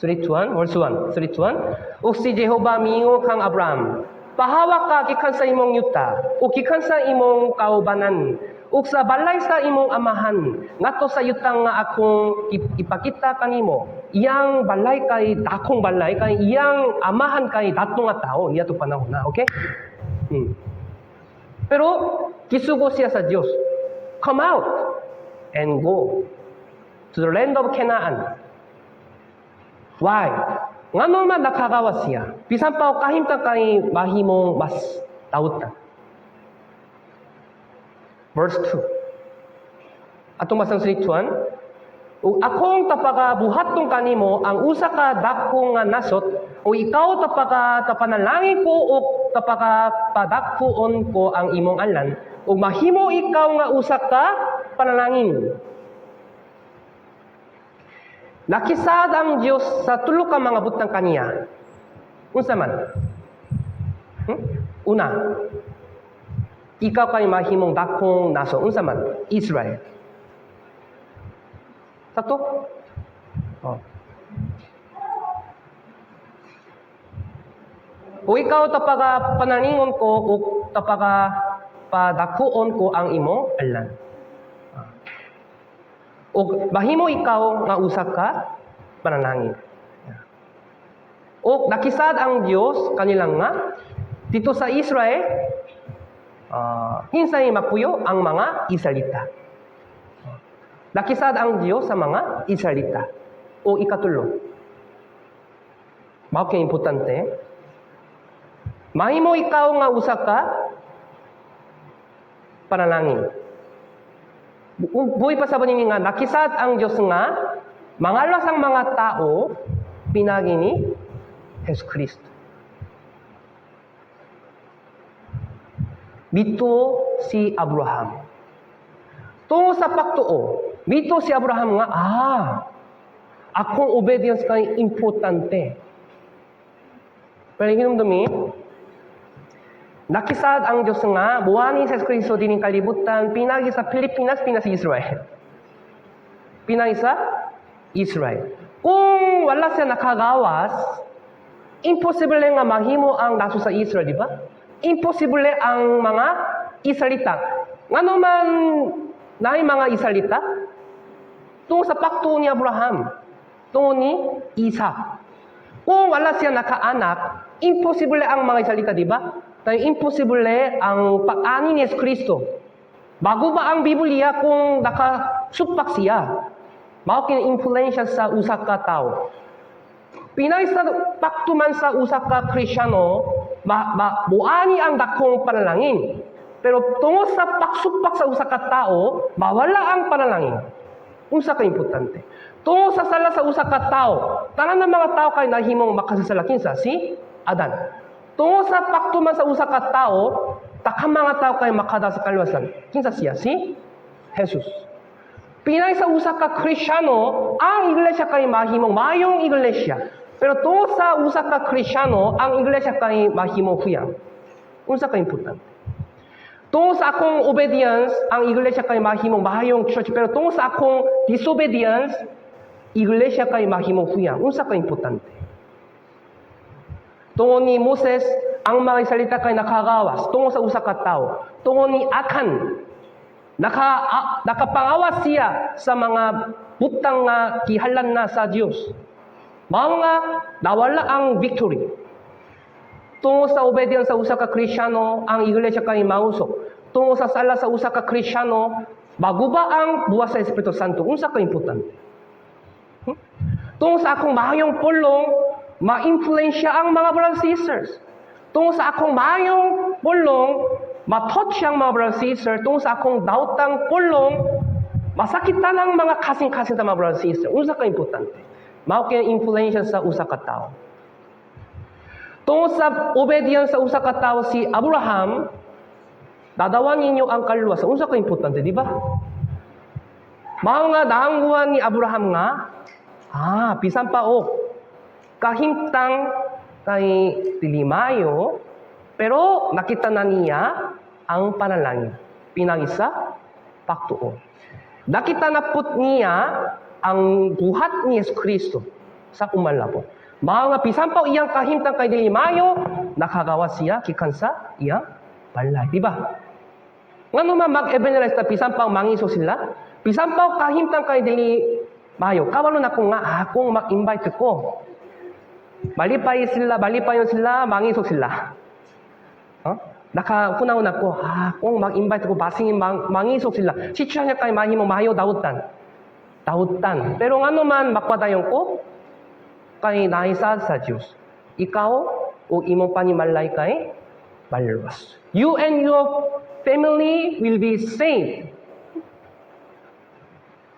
3 to 1, verse 1. 3 to 1. Ug si Jehovah miingon kang Abraham, pahawa ka gikan sa imong yuta, ug gikan sa imong kaubanan, ug sa balay sa imong amahan, ngadto sa yutang nga akong ipakita kanimo. Iyang balay kay dakong balay, kay iyang amahan kay datong nga tao, niya to panahon na, okay? Pero gisugo siya sa Dios. Come out and go to the land of Canaan. Why? Ngano man nakagawas siya, bisan pa kahimtang kay mahimong mas tautan. Verse 2. Atong basang salituan, ug akong tapagabuhaton kanimo ang usa ka dakong nga nasot, o ikaw tapanalangin ko ug tapagapadakpuon ko ang imong alan, ug mahimo ikaw nga usa ka panalangin. Nakisad ang Dios sa tulo ka mga butang kaniya. Unsa man? Una, ikaw kay mahimong dakong naso. Unsa man? Israel. Sato? O ikaw tapaga pananingon ko o tapaga padakuon ko ang imong alan. O mahimo ikaw nga usa ka panalangin. O nakisad ang Dios kanilang nga dito sa Israel, hinsay mapuyo ang mga Israelita. Nakisad ang Diyos sa mga Israelita. O ikatulo. Mao kay importante. Mahimo ikaw nga usa ka panalangin. Buhay pa sa bunyi nga, nakisat ang Diyos nga, mangalas ang mga tao, pinagi ni Jesus Kristo. Bito si Abraham. Tungo sa pagtuo, bito si Abraham nga, akong obedience kay importante. Pero hinumdumi, nakisad ang Diyos nga, buwani sa Kristo din kalibutan, pinagi sa Pilipinas, pinas Israel. Pinagi sa Israel. Kung wala siya nakagawas, imposible nga mahimo ang naso sa Israel, di ba? Imposible ang mga Israelita. Nga naman, naay mga Israelita, tungo sa pakto ni Abraham, tungo ni Isaac. Kung wala siya nakaanak, imposible ang mga Israelita, di ba? Tayo imposible ang pag-ani ni Kristo. Bago ba ang Biblia kung nakasupak siya? Mao kin-influensya sa usa ka tao. Pinay sa pakto man sa usa ka Kristiyano, buani ang dakong panalangin. Pero tungo sa pagsupak sa usa ka tao, mawala ang panalangin. Usa ka importante. Tungo sa sala sa usa ka tao, tanan ng mga tao kay nahimong makasasala kinsa si Adan. Tungo sa pakto man sa usa ka tao, takang mga tao kay makada sa kaluwasan. Kinsa siya? Si Jesus. Pinay sa usa ka Kristiyano, ang iglesia kay mahimong mayong iglesia. Pero tungo sa usa ka Kristiyano, ang iglesia kay mahimong huyang. Usa ka importante. Tungo sa akong obedience, ang iglesia kay mahimong mahayong church. Pero tungo sa akong disobedience, iglesia kay mahimong huyang. Usa ka importante. Tungo ni Moses, ang mga salita kay nakagawas. Tungo sa usa ka tao. Tungo ni Akan, nakapangawas siya sa mga butang nga kihalan na sa Diyos. Mao nga nawala ang victory. Tungo sa obedience sa usa ka Kristiyano, ang iglesia kay mausok. Tungo sa sala sa usa ka Kristiyano, maguba ang buwas sa Espiritu Santo. Unsa ka importante? Tungo sa akong mahayong pulong, ma-influensya ang mga brothers and sisters. Tungo sa akong mahayong pulong, ma-touch ang mga brothers and sisters. Tungo sa akong dautang pulong, masakitan ang mga kasing-kasing sa mga brothers and sisters. Unsa ka importante? Mao kay influensya sa usa ka tao. Tungo sa obedience sa usa ka tao si Abraham, dadawan ninyo ang kaluwasan. Unsa ka importante, di ba? Mao nga naangguhan ni Abraham nga, bisan pa kahimtang kay Tilimayo, pero nakita na niya ang panalangin. Pinagisa, paktuo. Nakita na put niya ang buhat ni Yesu Kristo sa umalabo. Mga bisan pa iyang kahimtang kay Tilimayo, nakagawa siya kikan sa iyang balay. Diba? Nga naman mag-evangelize na bisan pa mangiso sila, bisan pa kahimtang kay Tilimayo, kabalo na ko nga akong mag-invite ko. Malipayon sila, mangiso sila. Nakakunaw ko, kung mag-invite ko, basing mangiso sila. Sitya niya kay mahimong mahayo dautan. Pero nga naman, makpadayon ko, kay naisad sa Diyos. Ikaw, o imong panimalay kay maluwas. You and your family will be saved.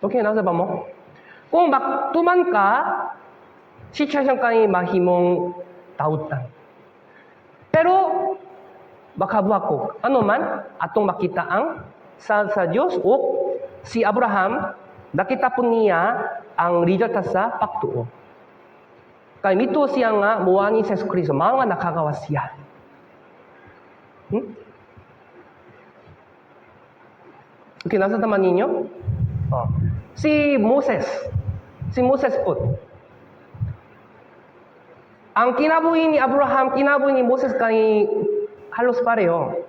Okay, nasa ba mo? Kung maktuman ka, sitya siyang kay mahimong dautan. Pero, baka ko, ano man, atong makita ang sa Diyos o si Abraham, nakita po niya ang resulta sa pagtuo. Kaya mito siya nga, muwani sa Jesus Kristo, mga nakagawa siya. Okay, nasa taman ninyo? Si Moses po. Ang kinabuhi ni Abraham, kinabuhi ni Moses kay halos pareho.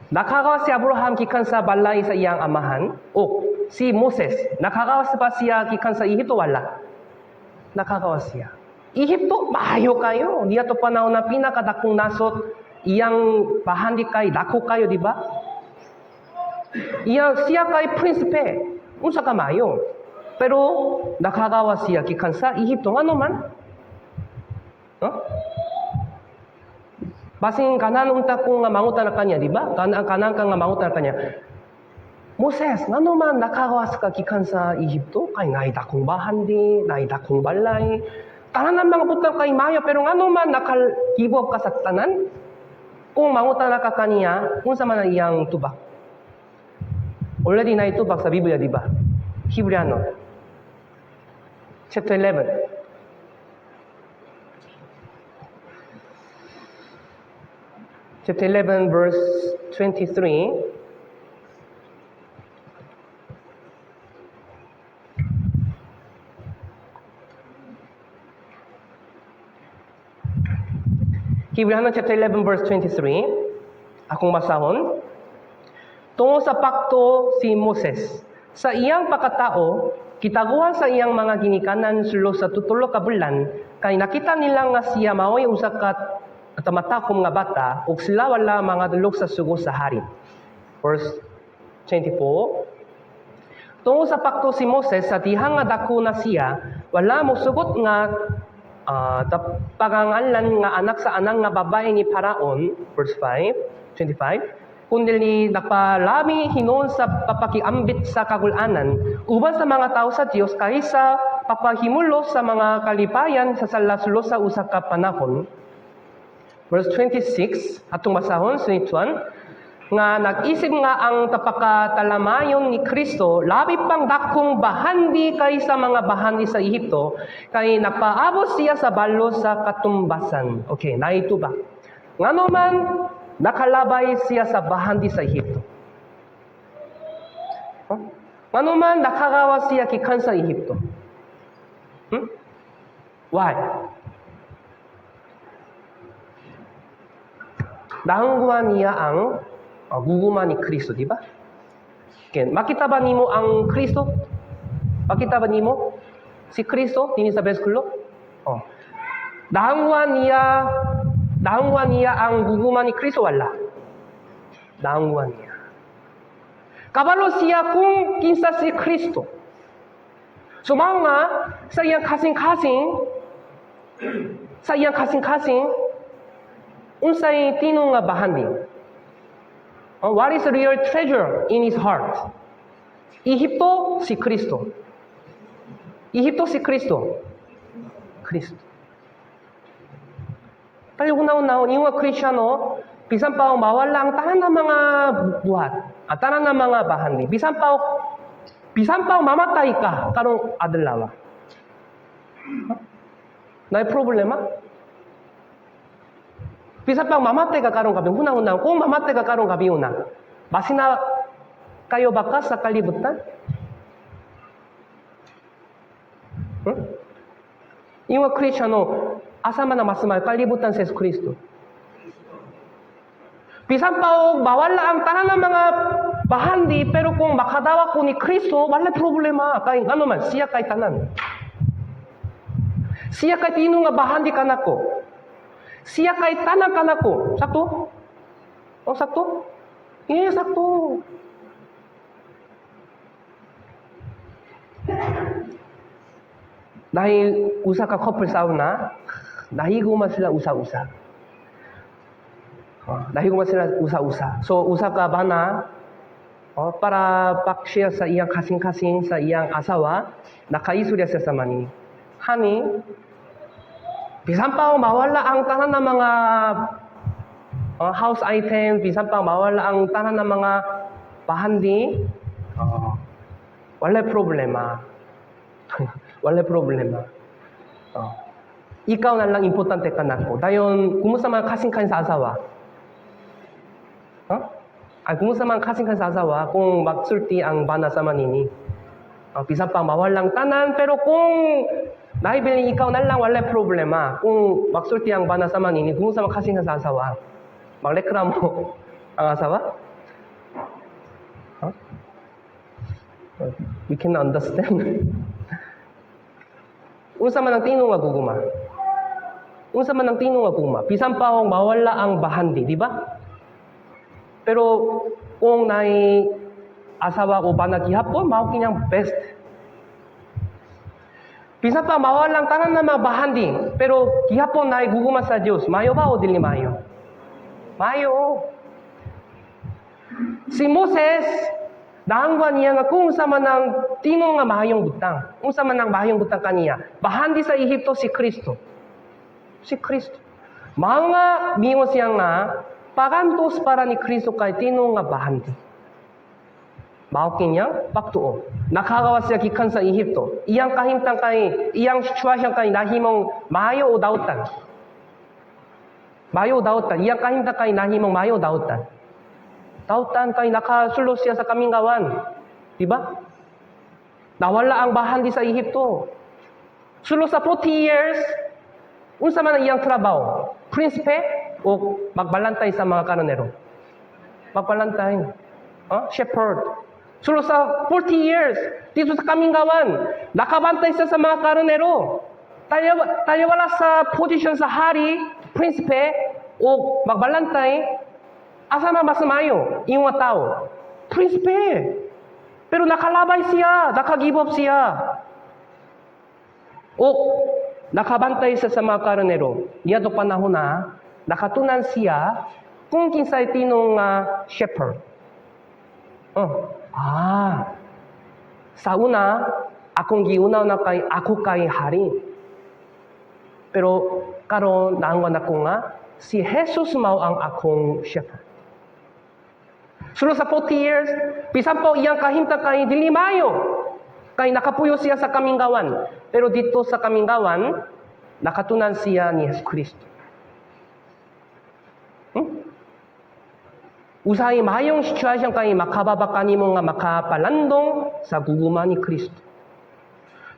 Nakagawa si Abraham kikan sa balay sa iyang amahan. Si Moses, nakagawa pa siya kikan sa Ehipto, wala. Nakagawa siya. Ehipto, maayo kayo. Diya to panahon na pinakadakong nasot, iyang bahandi kay, dako kayo, di ba? Siya kay prinsipe. Unsa ka maayo. Pero, nakagawa siya kikan sa Ehipto. Ano man? Basing kanan unta ko nga mangutan na kanya, di ba? Kanan ka nga mangutan na kanya. Moses, ngano man nakagawas ka gikan sa Ehipto? Kay naidakong bahandi, naidakong balay. Tanan ng mga butang kay Maya, pero ngano man nakal-give ka sa tanan? Kung mangutan na ka kaniya, kung sa man iyang tubak. Already na itubak sa Biblia, di ba? Hebreo, chapter 11. Chapter 11, verse 23. Hebreo chapter 11, verse 23. Akong basahon. Tungo sa pakto si Moses. Sa iyang pagkatao, kitaguhan sa iyang mga ginikanan sulo sa tutulo ka bulan, kay nakita nila nga siya maoy usa ka tamatakom nga bata, ug sila wala mga dulog sa sugo sa hari. Verse 24. Tungo sa pakto si Moses, sa dihang nga dako na siya, wala mo sugot nga pagangalan nga anak sa anang nga babae ni Paraon. Verse 25. Kundi napalami hinon sa papakiambit sa kagulanan, uban sa mga tao sa Diyos, kaysa papahimulo sa mga kalipayan sa salasulo sa usa ka panahon. Verse 26, atong basahon, 21, nga nag-isip nga ang tapakatalamayon ni Kristo, labi pang dakong bahandi kaysa mga bahandi sa Ehipto, kay napaabot siya sa balo sa katumbasan. Okay, naito ba? Ngano man, nakalabay siya sa bahandi sa Ehipto. Ngano man, nakagawa siya kikan sa Ehipto. Why? Naangguhan niya ang guguma ni Kristo, di ba? Okay. Makita ba nimo ang Kristo? Makita ba nimo si Kristo dinhi sa bersikulo? Naangguhan niya ang guguma ni Kristo, wala. Naangguhan niya. Kabalo siya kung kinsa si Kristo. Sumao nga sa iyang kasing-kasing, unsay tinong nga bahandi. What is the real treasure in his heart? Ehipto si Kristo. Ehipto si Kristo. Kristo. Pero una-una, yung mga Kristiyano, bisan pa mawala ang tanan ng mga buhat, at tanan ng mga bahandi. Bisan pa mamatay ka, karong adlaw. May problema? Bisan pa mamatay ka karong gabi, una-una, kung mamatay ka karong gabi una, basi na kayo baka sa kalibutan? Yung mga Kristiyano, asa man na masamay, kalibutan sa Kristo. Bisan pa bawala ang tanan ng mga bahandi, pero kung makadawa ko ni Kristo, wala problema. Kaya ano man, siya kay tanan. Siya kay tino nga bahandi kanako. Siya kay tanan kanako. Sakto? Sakto? Yes, sakto. Dahil usa ka couple sa una, nahiguma sila usa-usa. Nahiguma sila usa-usa. So, usa ka bana, para pakshare sa iyang kasing-kasing sa iyang asawa, nakaisurya siya sa mani. Honey, bisan pa mawala ang tanan ng mga house items, bisan pa mawala ang tanan ng mga bahandi, wala problema. Wala problema. Ikaw na lang importante ka na ko. Dayon, kumusta man kasing-kasing sa asawa? Kumusta man kasing-kasing sa asawa kung magsulti ang bana sa manini? Bisan pa mawalang tanan, pero kung naibili ikaw na lang, wala problema. Kung magsulti ang bana sa manini, kumusta man kasing-kasing sa asawa? Magreklamo ang asawa? We can understand. Unsa man ang tinong nga guguma? Unsa man ang tinong nga guguma? Bisan pa mawala ang bahandi, di ba? Pero kung nai asawa ko bana gihapon, mao kinyang best. Bisan pa mawala ang tanan na mga bahandi, pero gihapon nai guguma sa Dios, mayo ba o dili mayo? Maayo. Si Moses, naangwan niya nga kung sa manang tinong nga mahayong butang. Kung sa manang mahayong butang kaniya. Bahandi sa Ehipto si Kristo. Si Kristo. Mga mingo siya nga, pagantos para ni Kristo kay tinong nga bahandi. Maokin niya, paktuo. Nakagawa siya gikan sa Ehipto. Iyang kahintang kay, iyang sitwasyon kay nahimong mayo o dautan. Mayo o dautan. Iyang kahintang kay nahimong mayo o dautan. Dautan kay nakasulod siya sa kaminggawan. Diba? Nawala ang bahandi sa Ehipto. Sulod sa 40 years, unsa man ang iyang trabaho? Prinsipe o magbalantay sa mga karnero? Magbalantay. Shepherd. Sulod sa 40 years, dito sa kaminggawan, nakabantay siya sa mga karnero. Tayo wala sa position sa hari, prinsipe, o magbalantay, asa man mas mayo, yung mga tao. Prinsipe. Pero nakalabay siya, nakagive up siya. O nakabantay siya sa mga karnero. Niya do panahon na, nakatunan siya kung kinsay tinong shepherd. Sa una, akong giunaw na kay ako kay hari. Pero karon naangwan ako nga, si Jesus mao ang akong shepherd. Sulod sa 40 years, bisan po iyang kahinta kay dili mayo. Kay nakapuyo siya sa kaminggawan. Pero dito sa kaminggawan, nakatunan siya ni Jesus Kristo. Usahay mahayong sitwasyon kay makababa kanimo nga makapalandong sa guguma ni Kristo.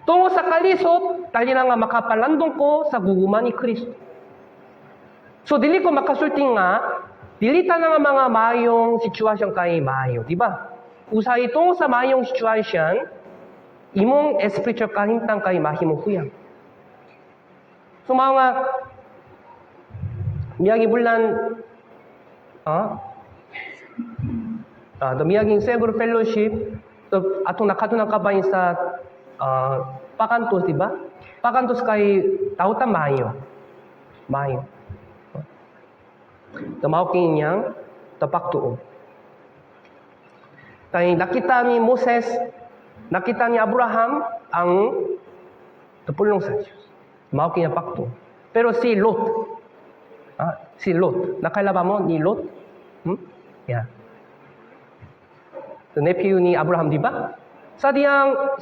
Tungo sa kalisod, dali na nga makapalandong ko sa guguma ni Kristo. So dili ko makasulting nga, dili ta nga mga mayong sitwasyon kay mayo, di ba? Usahay tungo sa mayong sitwasyon, imong spiritual kahintang kay mahimukuyang. So mga miyagi bulan, miyaging Segur Fellowship, atong nakatunang kabayin sa Pakantos, di ba? Pakantos kay tautan mayo. Mayo. Tamawakin niyang tapaktuo. Kay nakita ni Moses, nakita ni Abraham ang tupulong sa Diyos. Tamawakin niya pakto. Pero si Lot, nakalaba mo ni Lot? Yeah. The nephew ni Abraham, di ba? Sa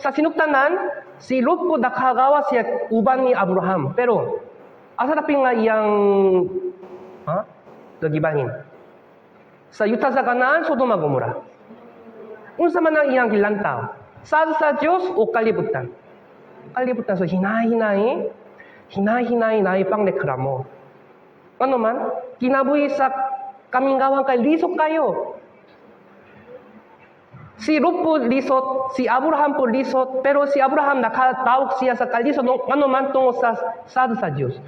sinuktanan, si Lot po nakagawa siya uban ni Abraham. Pero, asa taping nga iyang gibahin? Sa yuta sa Kanaan, Sodoma Gomora. Unsa man ang iyang gilantaw? Sa Diyos o kalibutan? Kalibutan. So, hinahinay na ipang reklamo. Ano man, kinabuhi sa kaminggawan kay lisok kayo. Si Lot po lisot, si Abraham po lisot, pero si Abraham nakatawag siya sa kalisod, ano man tungo sa Diyos.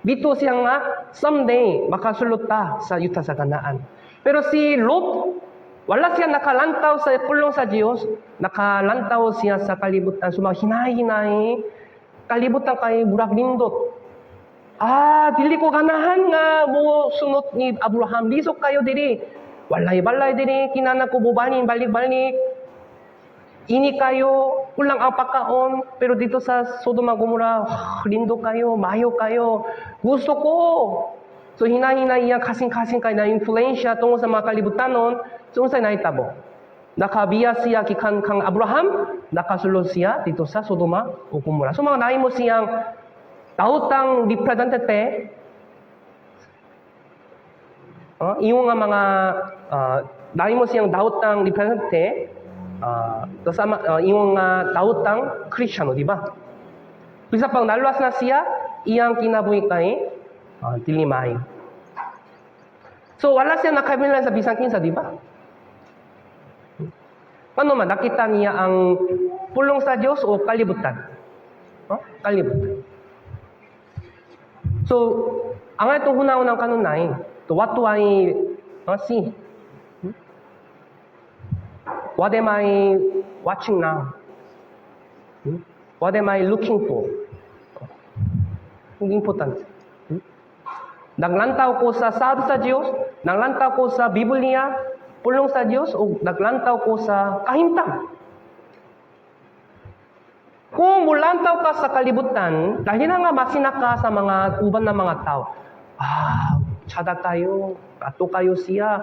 Bito siya nga, someday, makasulot ta sa yuta sa Kanaan. Pero si Lot, wala siya nakalantaw sa pulong sa Diyos, nakalantaw siya sa kalibutan. So, hinahinay, kalibutan kay burak lindot. Dili ko ganahan nga mo sunod ni Abraham. Lisok kayo diri. Walay-balay diri, kinanak ko bubanin, balik-balik. Ini kayo, kulang ang pagkaon. Pero dito sa Sodoma Gomora, lindo kayo, mayo kayo. Gusto ko. So, hinahinay iyang kasing-kasing kay na influensya tungkol sa mga kalibutanon. So, unsay nahitabo? Nakabiya siya kang Abraham, nakasulod siya dito sa Sodoma o Gomora. So, mga nahin mo siyang tautang representative, iyong nga mga nahin mo siyang tautang representative, iyong tautang Kristiyano, di ba? Bisa pang naluwas na siya, iyang kinabuhi kay dilimay. So, wala siya nakabilan sa bisang kinsa, di ba? Ano man, nakita niya ang pulong sa Diyos o kalibutan? Kalibutan. So, ang itong hunahunang kanunay, to what do I see? What am I watching now? What am I looking for? Hindi importante. Naglantaw ko sa Diyos, naglantaw ko sa Biblia, pulong sa Diyos, o naglantaw ko sa kahintang. Kung mulantaw ka sa kalibutan, dahil na nga masina ka sa mga uban na mga tao, tsada tayo, ato kayo siya,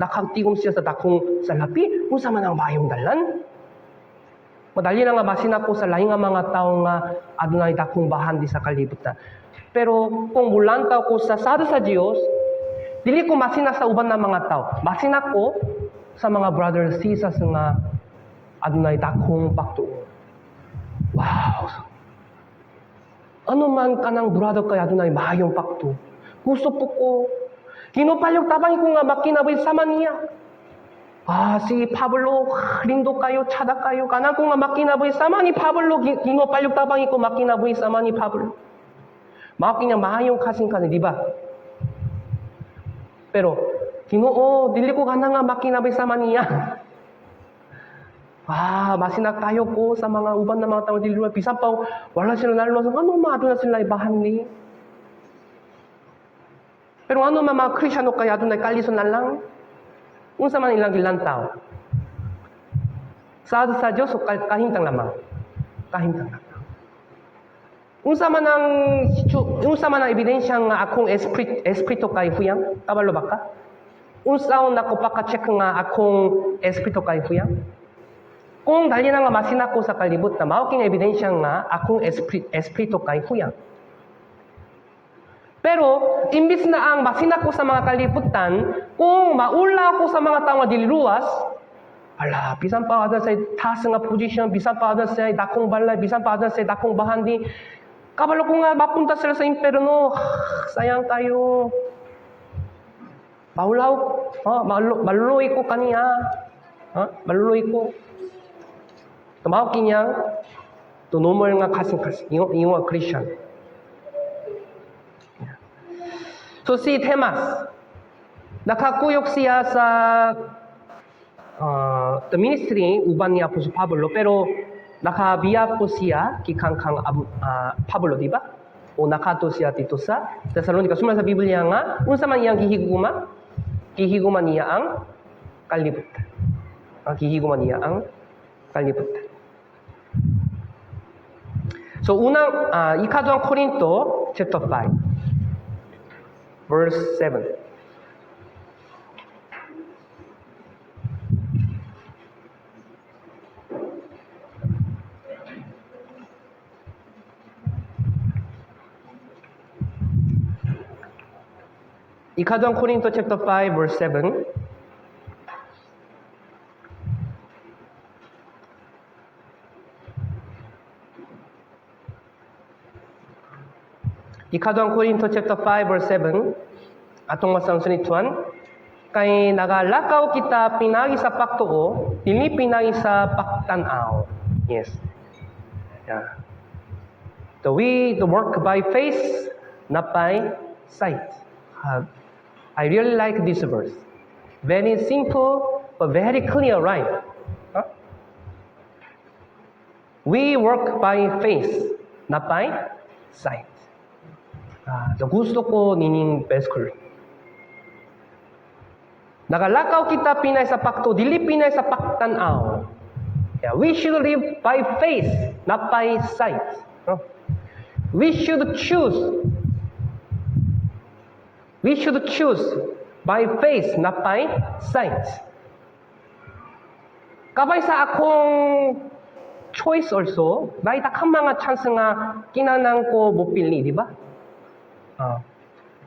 nakagtigom siya sa dakong salapi, kung sa manang mayong dalan. Madali na nga masina ko sa laing nga mga tao nga adunay dakong bahandi sa kalibutan. Pero kung mulantaw ko sa sado sa Diyos, dili ko masina sa uban na mga tao. Masina ko sa mga brothers and sisters nga adunay dakong pagtuon. Wow! Ano man ka ng brother kaya adunay mahayong pakto. Gusto po ko. Kinupalog tabang ko nga makinabay sama niya. Si Pablo, lindo kayo, tsada kayo. Kanan ko nga makinabay sama ni Pablo. Kinupalog tabang ko makinabay sama ni Pablo. Mao kanya mahayong kasing kanin, di ba? Pero, Ginoo, dili ko kana nga makinabay sama niya. Masina tayo ko sa mga uban na mga tao dili luwa. Bisan pa, wala sila naluwas. Ano maado na sila ibahan ni? Pero ano mga Krisyano kaya doon nagkaliso na lang? Unsa man ilang gilantaw? Sa Diyos, kahintang lamang. Kahintang lamang. Unsa man ang ebidensya nga akong espiritu kay huyang? Kabalo ba ka? Unsa nako paka-check nga akong espiritu kay huyang? Kung dali na nga masina ko sa kalibot na mao king ebidensya nga akong espiritu kay huyang. Pero, imbis na ang masina ko sa mga kalibutan, kung maula ko sa mga tao nga dililuwas, bisan pa ada sa taas nga posisyon, bisan pa ada sa dakong balay, bisan pa ada sa dakong bahandi, kabalo ko nga mapunta sila sa imperno, sayang tayo. Maluluy ko kaniya. Maluluy ko. Tumaw kinyang, tunumol nga kasing-kasing, yung mga Christian. So si Demas, nakakuyok siya sa the ministry uban ni Apostol Pablo, pero nakabiya po siya kang Pablo, di ba? O nakato siya dito sa Thessalonica. Sumala sa Biblia nga, unsa man iyang gihiguma niya ang kalibutan. Gihiguma niya ang kalibutan. So ikaduhang Korinto chapter 5. Verse 7. Ikaduhang Korinto chapter 5 verse 7. Ikaduhang Korinto chapter 5 verse 7 atong masang sunituan kay nagalakaw kita pinagi sa pagtuo dili pinagi sa pagtan-aw. Yes. Yeah. We work by faith not by sight. I really like this verse. Very simple but very clear, right? We work by faith not by sight. Gusto ko nining beskul. Nagalakaw kita pinay sa pakto, dili pinay sa pagtan-aw. Yeah, we should live by faith, not by sight. We should choose by faith, not by sight. Kabay sa akong choice also, may takang mga chance nga kinanang ko mupili, di ba?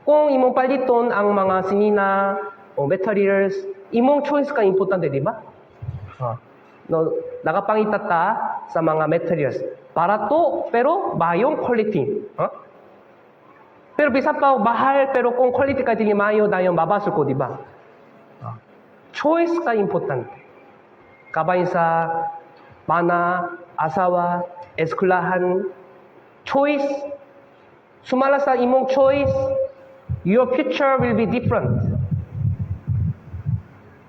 Kung imong paliton ang mga sinina o materials, imong choice ka importante, di ba? Nakapangita ta sa mga materials. Para to, pero bayong quality. Pero bisa pa bahal, pero kung quality ka dili mayo, dayong babasol ko, di ba? Choice ka importante. Kabay sa mana, asawa, eskwelahan, choice. Sumala sa imong choice, your future will be different.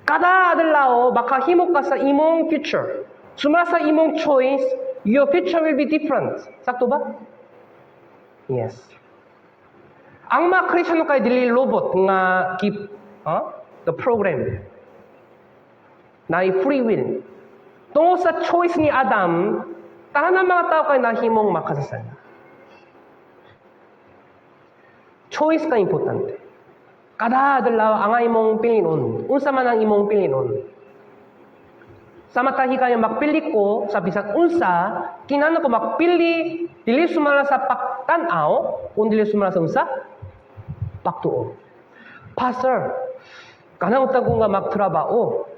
Kada adlaw baka himo ka sa imong future. Sumala sa imong choice, your future will be different. Sakto ba? Yes. ang mga Kristiyano kay dili lobot nga keep the program na free will. Tungkol sa choice ni Adam, tanan mga tao kay nahimong makasasala. Choice ka importante. Kada adlaw ang imong pilinon. Unsa man ang imong pilinon? Samatahi kayo magpili ko sa bisan unsa, kinahanglan ko magpili dili sumala sa pagtan-aw, kundi dili sumala sa unsa? Pagtuo. Pastor, kanang utang ko nga magtrabaho.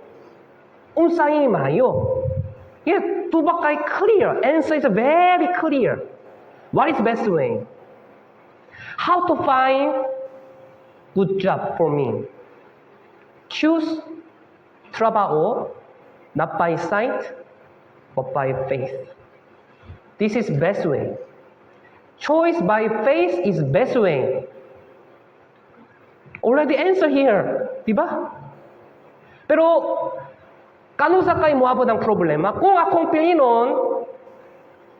Unsa ini maayo? Yet, tubak kay clear. Answer is very clear. What is best way? How to find good job for me? Choose trabaho not by sight but by faith. This is best way. Choice by faith is best way. Already answer here, diba? Pero kano sa kay moabot ang problema? Kung akong pilinon,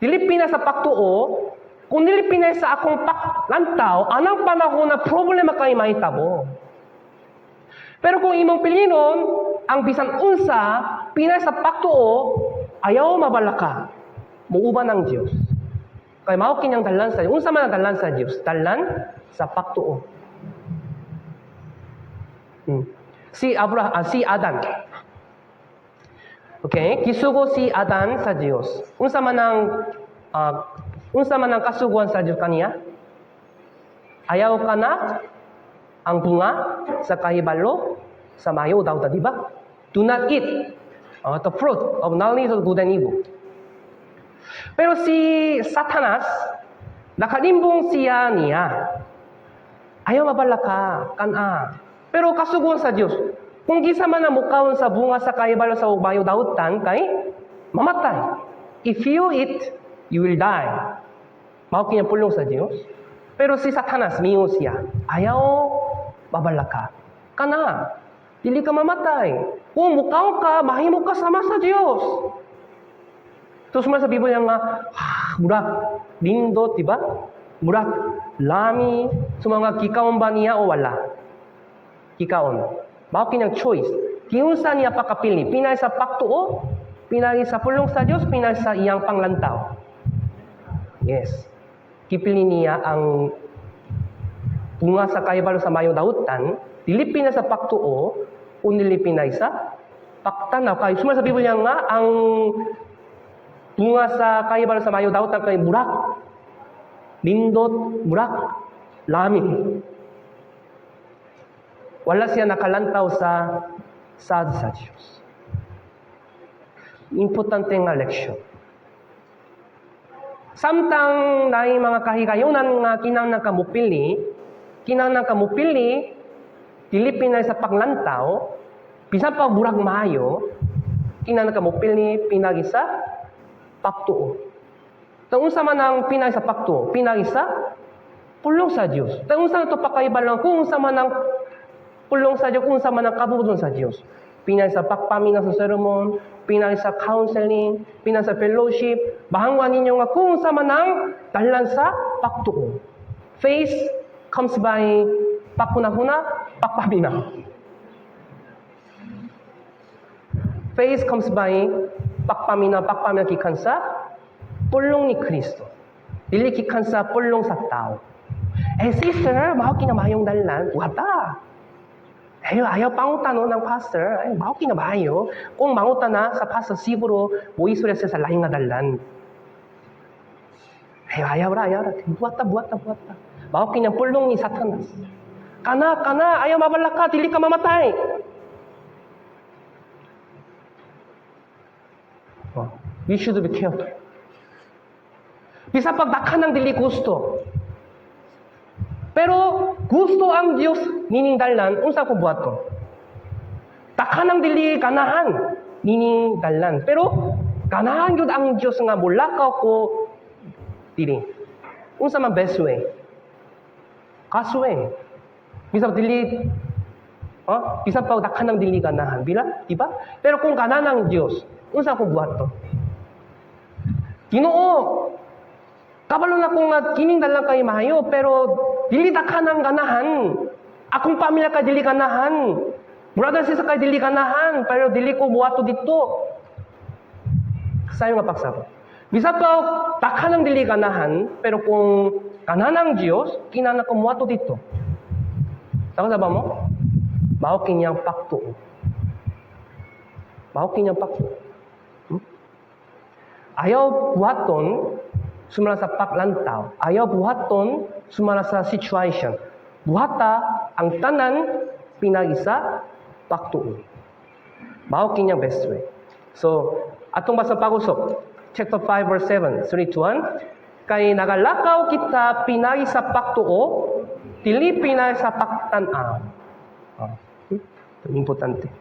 dili Pinas sa pagtuo, kung dili Pinas sa akong lantaw, anang panahon na problema kay mahitabo. Pero kung imong pilinon, ang bisan unsa, Pinas sa pagtuo, ayaw mabalaka. Muuban ang Diyos. Kay mao kinyang dalan sa unsa man ang dalan sa Diyos? Dalan sa pagtuo. Si Adan. Okay, gisugo si Adan sa Diyos. Unsa man ang kasuguan sa Diyos kaniya? Ayaw ka na ang bunga sa kahibalo sa mayo daw di ba? Do not eat the fruit of knowledge of good and evil. Pero si Satanas, nakalimbong siya niya. Ayaw mabalaka, kana. Pero kasuguan sa Diyos, kung gisa man na mukhaon sa bunga sa kahibalo sa mayo dautan, kay mamatay. If you eat, you will die. Mao kanya pulong sa Diyos. Pero si Satanas, miyo siya. Ayaw mabalaka. Kana, dili ka mamatay. Kung mukhaon ka, mahimo ka sama sa Diyos. Terus sa Biblia nga, murak, lindot, diba? Murak, lami, sumanga kikaon ba niya o wala? Kikaon. Mao kinyang choice. Kiunsa niya pakapili? Pinay sa pagtuo, pinay sa pulong sa Diyos, pinay sa iyang panglantaw. Yes. Kipili niya ang bunga sa kahibalo sa mayo dautan, dili pinay sa pagtuo, kundi pinay sa pagtanaw. Kaya sumala sa Biblia nga, ang bunga sa kahibalo sa mayo dautan kay murak, lindot, murak, lami. Wala siya nakalantaw sa Diyos. Importante nga leksyon. Samtang naay mga kahigayunan nga kinahanglan ka mupili, dili pinay sa paglantaw, bisan pa burag maayo, kinahanglan ka mupili pinagi sa pagtuo. Tang unsa man ang pinay sa pagtuo, pinagi sa pulong sa Dios. Tang unsa to pakaibalang kung unsa man ang pulong sa Diyos, kung sa man ang kabudon sa Diyos. Pinay sa pagpamina sa sermon, pinay sa counseling, pinay sa fellowship, bahangwan ninyo nga kung sa man ang dalan sa pagtuo. Faith comes by pagkunahuna, pagpamina. Faith comes by pagpamina kikan sa pulong ni Kristo. Dili kikan sa pulong sa tao. Sister, mao kinamayong dalan, wata. Ayaw pangutan ng pastor. Mao kinabayo. Kung mangutan na sa pastor, siguro buisurya siya sa laing nga dalan. Ayaw ra. Buwata. Mao kinyang pulong ni Satanas. Kana, ayaw mabalaka, dili ka mamatay. We should be careful. Bisa pagdakan ng dili gusto. Pero gusto ang Diyos nining dalan, unsa ko buhat ko? Takanang dili ganahan nining dalan. Pero ganahan gyud ang Diyos nga mulakaw ko dili. Unsa man best way? Kasway. Bisa dili bisa pa takanang dili ganahan, bila, di ba? Pero kung ganahan ang Diyos, unsa ko buhat to? Ginoo, Kabalo na kung kining dalang kay mahayo, pero dili dakanang ganahan. Akong pamilya ka dili ganahan. Brother sister ka dili ganahan, pero dili ko buhato dito. Sayo nga pagsabot. Bisa pa dakanang dili ganahan, pero kung ganahan ng Diyos, kinana ko buhato dito. Saka sabi mo? Mao kinyang pakto. Mao kinyang pakto. Ayaw buhaton sumala sa paglantaw. Ayaw buhaton sumala sa situation. Buhata ang tanan pinagisa paktuon. Mao kinyang best way. So, atong basa pag-usap. Chapter 5 verse 7. 3-1. Kay nagalakaw kita pinagisa paktuo, dili pinagisa paktanaw. Importante.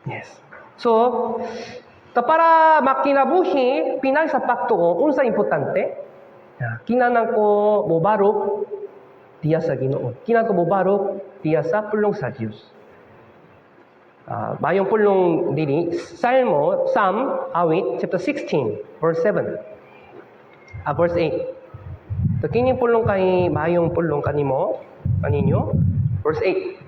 Yes. So, para makinabuhi, pinag sa paktuo, unsa importante? Kinanang ko mubarok diya sa Ginoo. Kinanang ko mubarok diya sa pulong sa Dios. Mayong pulong dini, Psalm, awit, chapter 16, verse 7. Verse 8. So, kining pulong kay mayong pulong kaninyo, verse 8.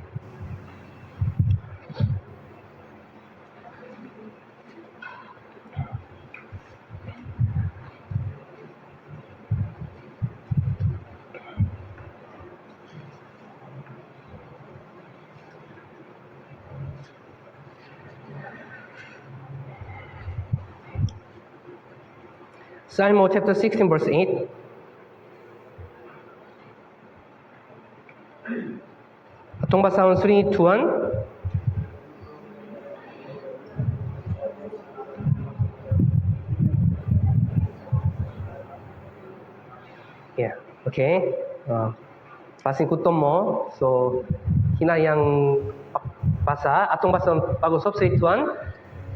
Psalm chapter 16 verse 8. Atong basahon 3, 2, 1. Yeah, okay. Pasing kutom mo. So, hinayang basa. Atong basahon pag-usap 3, 2, 1.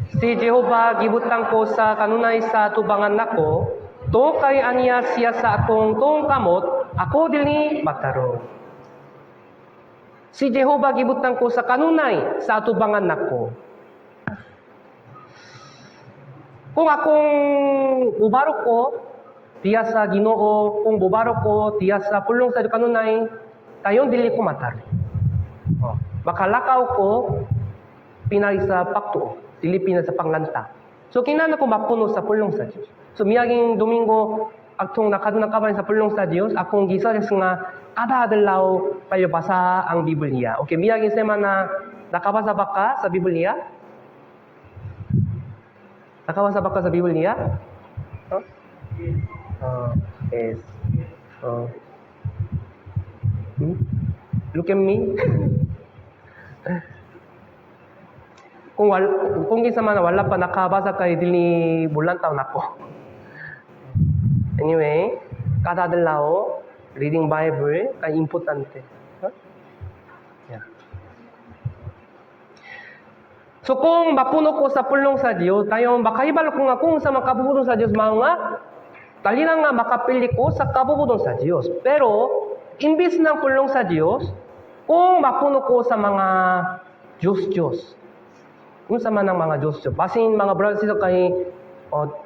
Si Jehovah gibutang ko sa kanunay sa tubangan nako, to kay aniya siya sa akong tong kamot, ako dili matarong. Si Jehovah gibutang ko sa kanunay sa tubangan nako. Kung akong bubarok ko diya sa Ginoo, kung bubarok ko diya sa pulong sa kanunay, tayon dili ko matarong. Makalakaw ko pinay sa pakto. Pilipinas sa panglanta. So, kinana ko mapuno sa pulong sa Diyos. So, miyaging Domingo, atong nakadunakaban sa pulong sa Diyos, akong gisuggest nga, kada adlaw tayo basa ang Biblia. Okay, miyaging semana, nakabasa ba ka sa Biblia? Nakabasa ba ka sa Biblia? Huh? Yes. Look at me. Kung kinsa man wala pa nakabasa kay dili bulan taon nako. Anyway, kada adlaw reading Bible kay importante. Huh? Yeah. So kung mapuno ko sa pulong sa Dios, tayo makahibalo ko nga kung sa makabubudon sa Dios mao nga dali na nga makapili ko sa kabubudon sa Dios. Pero imbis ng pulong sa Dios, kung mapuno ko sa mga Diyos. Kung sa man ang mga Diyos. Basin mga brothers ito kay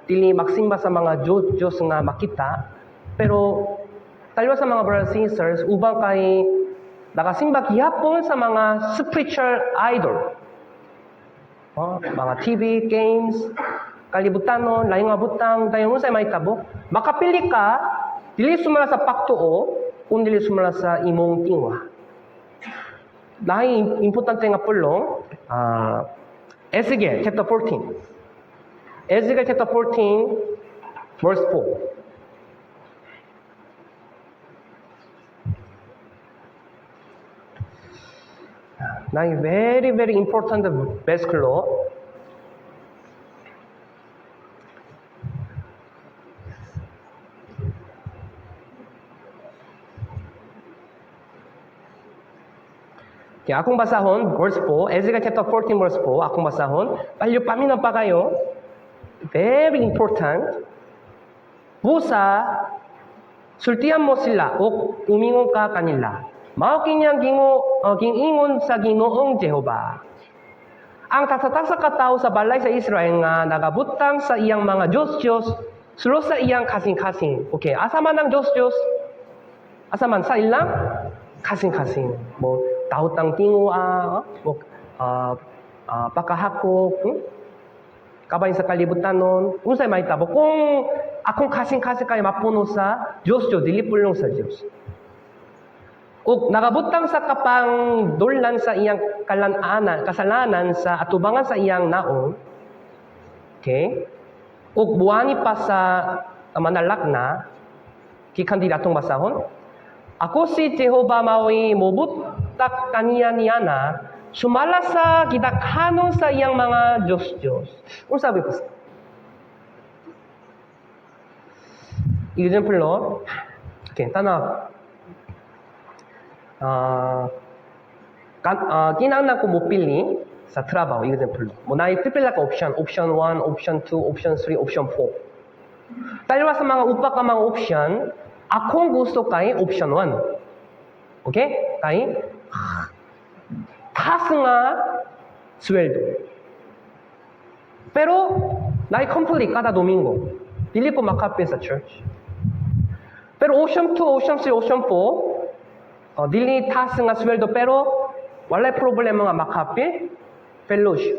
dili magsimba sa mga Diyos nga makita. Pero tayo sa mga brothers and sisters, ubang kay nakasimba gihapon sa mga spiritual idol. Mga TV, games, kalibutanon, laing nga butang, tayo mo sa may tabo. Makapili ka, dili sumala sa paktuo, kung dili sumala sa imong tingwa. Dahil importante nga pulong, Ezekiel chapter 14. Ezekiel chapter 14, verse 4. Now, very, very important basic law. Kaya akong basahon, verse 4, Ezekiel chapter 14, verse 4, akong basahon, palyo paminaw pa kayo, very important, busa, sultihan mo sila o umingon ka kanila. Mao kinyang gingingon sa Ginoong Jehova. Ang tatatasa ka tao sa balay sa Israel nga nagabutang sa iyang mga Diyos Terus sa iyang kasing-kasing. Okay, asa man ang Diyos-Diyos. Asa man sa ilang kasing-kasing. Mo tautang tingwa, mo pakahakok, kabayin sa kalibutan nun. Unsay mahitabo kung akong kasing-kasing kay mapuno sa Diyos-Diyos, dili pulong sa Diyos. Ug nakabutang sa kapang dullan sa iyang kasalanan sa atubangan sa iyang naong. Okay? Ug buwani pa sa manalak na kikan di datong basahon. Ako si Jehovah mao'y mobutak kaniya niyana sumala sa gidakhanon sa iyang mga Diyos-Diyos. Kung sabi po sa example, okay, tanaw. Kinahanglan ko mopili sa trabaho, example. Muna pipila ka option 1, option 2, option 3, option 4. Dalawa sa mga upa ka mga option, akong gusto kay option 1. Okay? Kay taas nga sweldo. Pero complete kada Domingo. Dili ko makapil sa church. Pero option 2, option 3, option 4, dili taas nga sweldo pero walay problema nga makapil fellowship.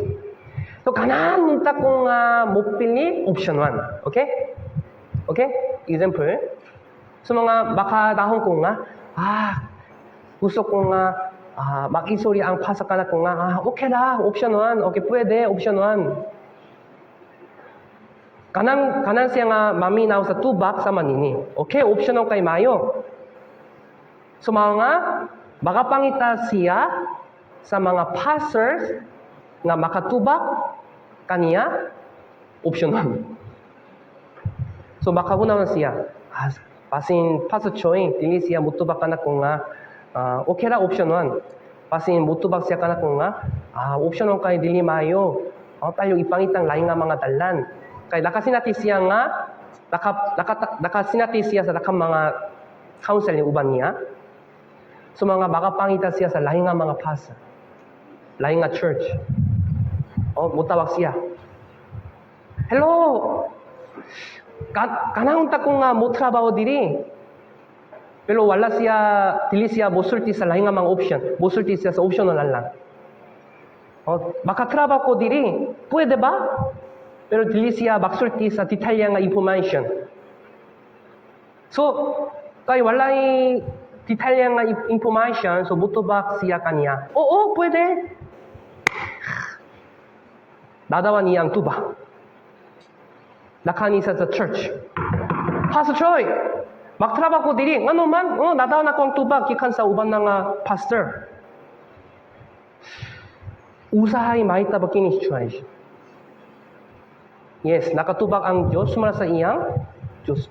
So kanang munta kong mopili option 1. Okay? Okay? Example. So mga baka dahon ko nga gusto ko nga mag-isuri ang pasakana ko nga okay lah, option 1. Okay, pwede, option 1. Kanang siya nga maminaw sa tubak sa manini. Okay, option 1 kay mayo. So mga makapangita siya sa mga pastors nga makatubak kaniya option 1. So makahuna na siya. Pasin Pastor Choi, dili siya mutubak kana ko nga okay ra option 1. Pasin mutubak siya kana ko nga option 1 kay dili mayo. Tayo ipangitang lain nga mga dalan. Kay nakasinati siya nga nakasinati siya sa dakang mga council ni uban niya. So mga makapangita siya sa lahi nga mga pastor, lahi nga church. Mutawag siya. Hello! Kanang unta ko nga mutrabaho diri. Pero wala siya, dili siya mosulti sa lahi nga mga option. Mosulti siya sa option na lang. Makatrabaho ko diri. Pwede ba? Pero dili siya baksulti sa detalya nga information. So, kay walay detalya nga information, so mutubak siya kanya. Oo, pwede. Dadawa niya ang tubak. Nakani sa church. Pastor Choi, magtrabaho ko diri. Ano man? Nadawa na ko ang tubak gikan sa uban nga pastor. Usahay mahitabo kini situation. Yes, nakatubak ang Diyos sumala sa iyang Diyos.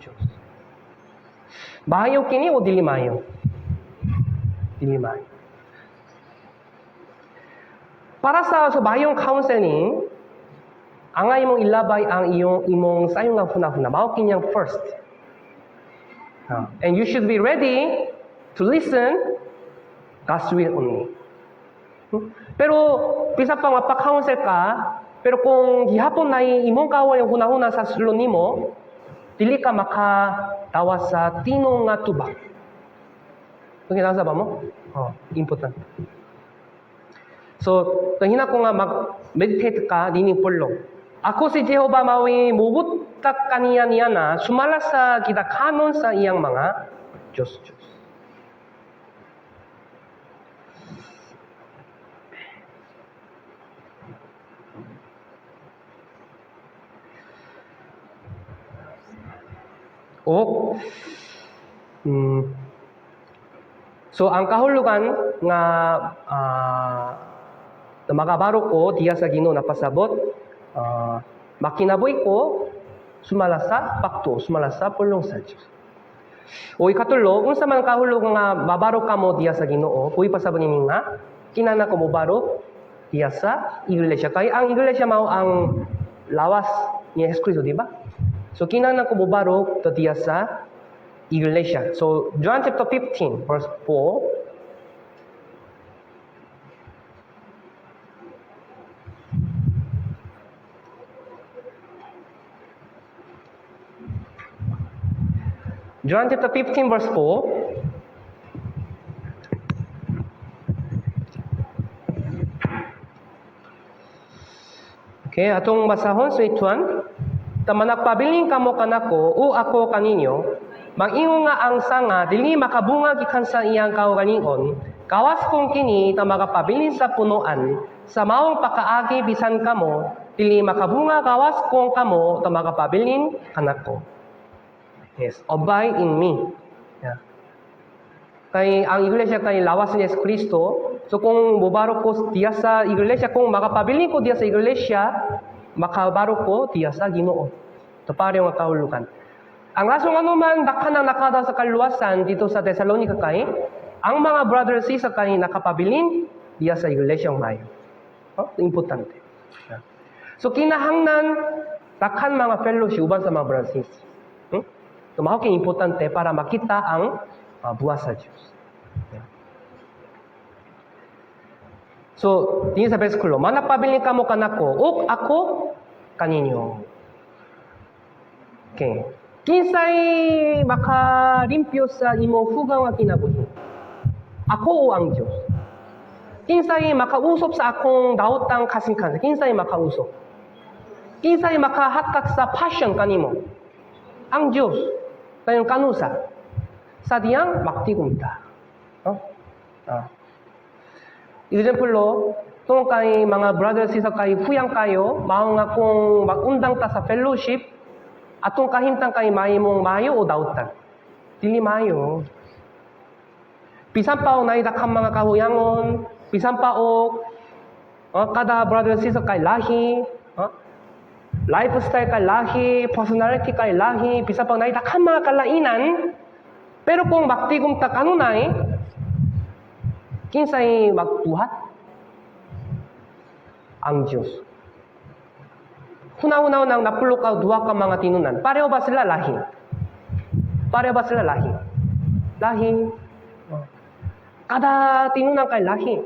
Mahayo kini o dili mahayo? Dili mahayo. Para sa bahayong counseling, ang imong ilabay ang imong sayong nga hunahuna. Mao kini ang first. And you should be ready to listen God's will only. Pero bisa pa mapaka-counsel ka, pero kung gihapon na imong kawal yung hunahuna sa sulon nimo, dili ka makatawa sa tinong nga tubak. Okay, nasa ba mo? Important. So, hina ko nga mag-meditate ka, dining pulong. Ako si Jehovah mao'y mubutak kaniya na sumala sa gidakhanon sa iyang mga Diyos. So ang kahulugan nga makabaro ko diya sa Ginoo napasabot, makinabuhi ko sumala sa pakto, sumala sa pulong sa Dios. Ikatulo, unsa man kahulugan nga mabaro ka mo diya sa Ginoo, kuy pasabot nini nga kinana ko mobaro diya sa iglesia. Kay ang iglesia mao ang lawas ni Jesus Cristo, di ba? So kinana ko mobaro to diya sa iglesia. So John chapter 15 verse 4. John chapter 15 verse 4. Okay, atong basahon sa ituan. Tamanagpabiling kamo kanako o ako kaninyo, mag-ingo nga ang sanga dili makabunga gikan sa iyang kaugalingon, kawas kong kini ta magapabilin sa punuan, sa maong pakaagi bisan kamo, dili makabunga kawas kong kamo ta magapabilin kanako. Yes, abide in me. Yeah. Kay ang iglesia kay lawas ni Yesus Kristo, so kung mubaro ko diya sa iglesia, kung makapabilin ko diya sa iglesia, makabaro ko diya sa Ginoo. Ito pare yung kahulugan. Ang rason ano man dakan ang nakada sa kaluwasan dito sa Thessalonica kay, ang mga brothers sa kay nakapabilin diya sa iglesia mayo. Importante. So kinahanglan dakan mga fellowship uban sa mga brothers. So mao kay importante para makita ang buwas sa Diyos. So, din sa bersikulo, manapabilin kamo kanako, o ako kaninyo. Okay. Kinsay makalimpyo sa imong fugang nga kinabuhi? Ako o ang Diyos? Kinsay makausop sa akong daotang kasing-kasing? Kinsay makausop? Kinsay makahatak sa passion kanimo? Ang Diyos. Kayong kanusa. Sa diyang maktigumta. Example, kung kay mga brothers sa kay fuyang kayo, mao nga kung magundang ta sa fellowship, atong kahimtang kay mahimong mayo o dautan. Dili mayo. Bisan pa o naidakang mga kahuyangon, bisan pa o kada brothers sa kay lahi, lifestyle kay lahi, personality kay lahi, bisan pa o naidakang mga kalainan, pero kung maktigum ta kanunay, kinsay magbuhat? Ang Diyos. Hunaw-hunaw nang napulo ka duha ka mga tinunan. Pareho ba sila lahi? Pareho ba sila lahi? Lahi. Kada tinunan kay lahi.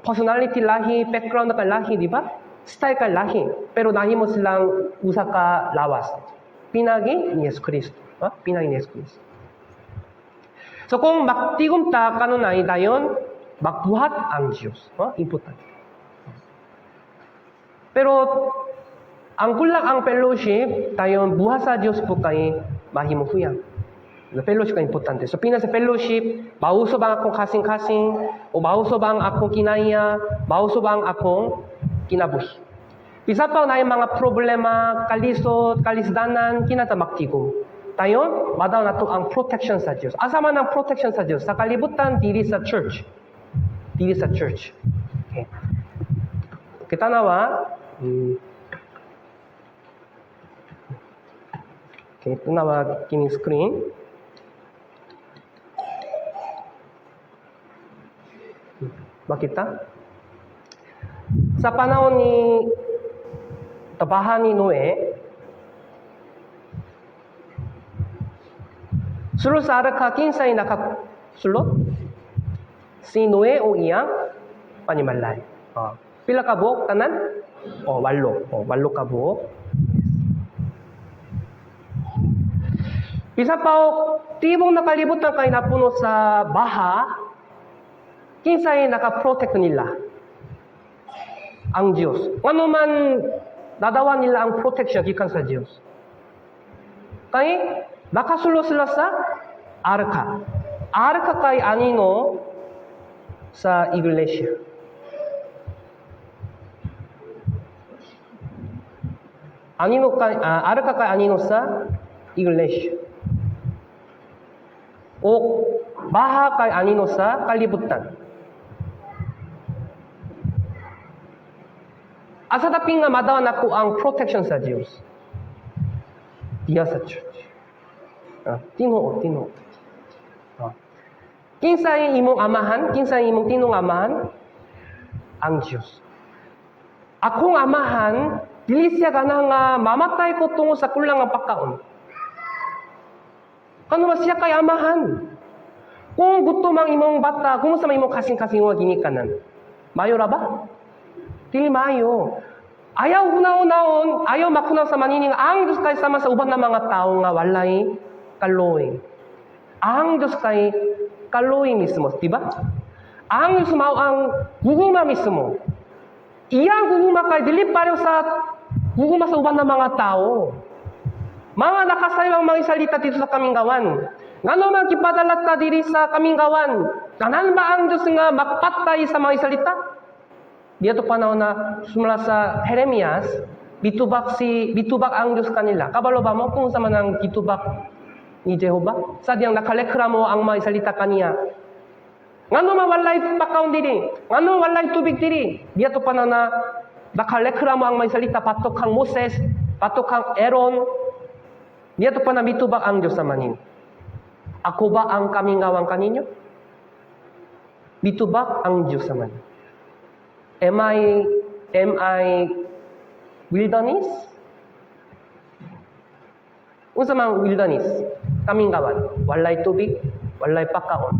Personality lahi, background kay lahi, di ba? Style kay lahi. Pero nahimo silang usa ka lawas. Pinagi ni Yesus Kristo. Pinagi ni Yesus Kristo. So kung maktigum ta kanunay dayon, magbuhat ang Diyos. Important. Pero, ang kulang ang fellowship, tayo buhat sa Diyos po kay mahimufuyang. The fellowship ay importante. So, pina sa fellowship, mauso ba akong kasing-kasing, o mauso ba ang akong kinaya, mauso ba ang akong kinabuhi. Isa pa na yung mga problema, kalisod, kalisdanan, kinatamaktigom. Tayo, madaw na to ang protection sa Diyos. Asa man ang protection sa Diyos? Sa kalibutan, dili sa church. Dili sa church. Okay. Kita nawa, okay, ito nawa kining screen. Makita? Sa panahon ni tabahan ni Noe, sulod sa arka kinsay nakasulod? Si Noe o iyang panimalay. Pila ka buok tanan? Walo. Walo ka buok. Bisa pa tibong nakalibutan kay napuno sa baha, kinsay nakaprotect nila? Ang Diyos. Ano man dadawan nila ang protection gikan sa Diyos. Kay nakasulo sila sa arka. Arka kay anino sa iglesia. Anino kay arka kay anino sa iglesia. O baha kay anino sa kalibutan. Asa taping nga madawan ako ang protection sa Diyos. Diya sa church. Tinuod. Kinsay imong amahan, kinsay imong tinong amahan? Ang Diyos. Akong amahan, dili siya ganang mamatay ko tungo sa kulang ang pagkaon. Kano ba siya kay amahan? Kung gutom ang imong bata, kung sa imong kasing-kasing wa ginikanan, mayo ra ba? Dili mayo. Ayaw hunaw-hunaon, ayaw makunaw sa manining ang Diyos kay sama sa uban ng mga tao nga walay kaloy. ang Diyos kay kaluoy mismo, di ba? Ang Diyos mau ang guguma mismo. Iyang guguma kay dili pareho sa guguma sa uban ng mga tao. Mga nakasayang mga salita dito sa kaminggawan. Ngano man kipadalat ka diri sa kaminggawan? Kanan ba ang Diyos nga magpatay sa mga salita? Dito panahon na sumula sa Jeremias, bitubak ang Diyos kanila. Kabalo ba mo kung sama ng gitubak ni Jehovah? Sadyang nakalekramo ang mga salita kaniya. Ngano man walay pakaon diri? Ngano walay tubig diri? Dito panahon na nakalekramo ang mga salita patok kang Moses, patok kang Aaron. Dito pa na bitubak ang Diyos sa manin. Ako ba ang kaminggawan kaninyo? Bitubak ang Diyos sa manin. Am I wilderness? Unsa man wilderness? Kaminggawan. Walay tubig, walay pakaon.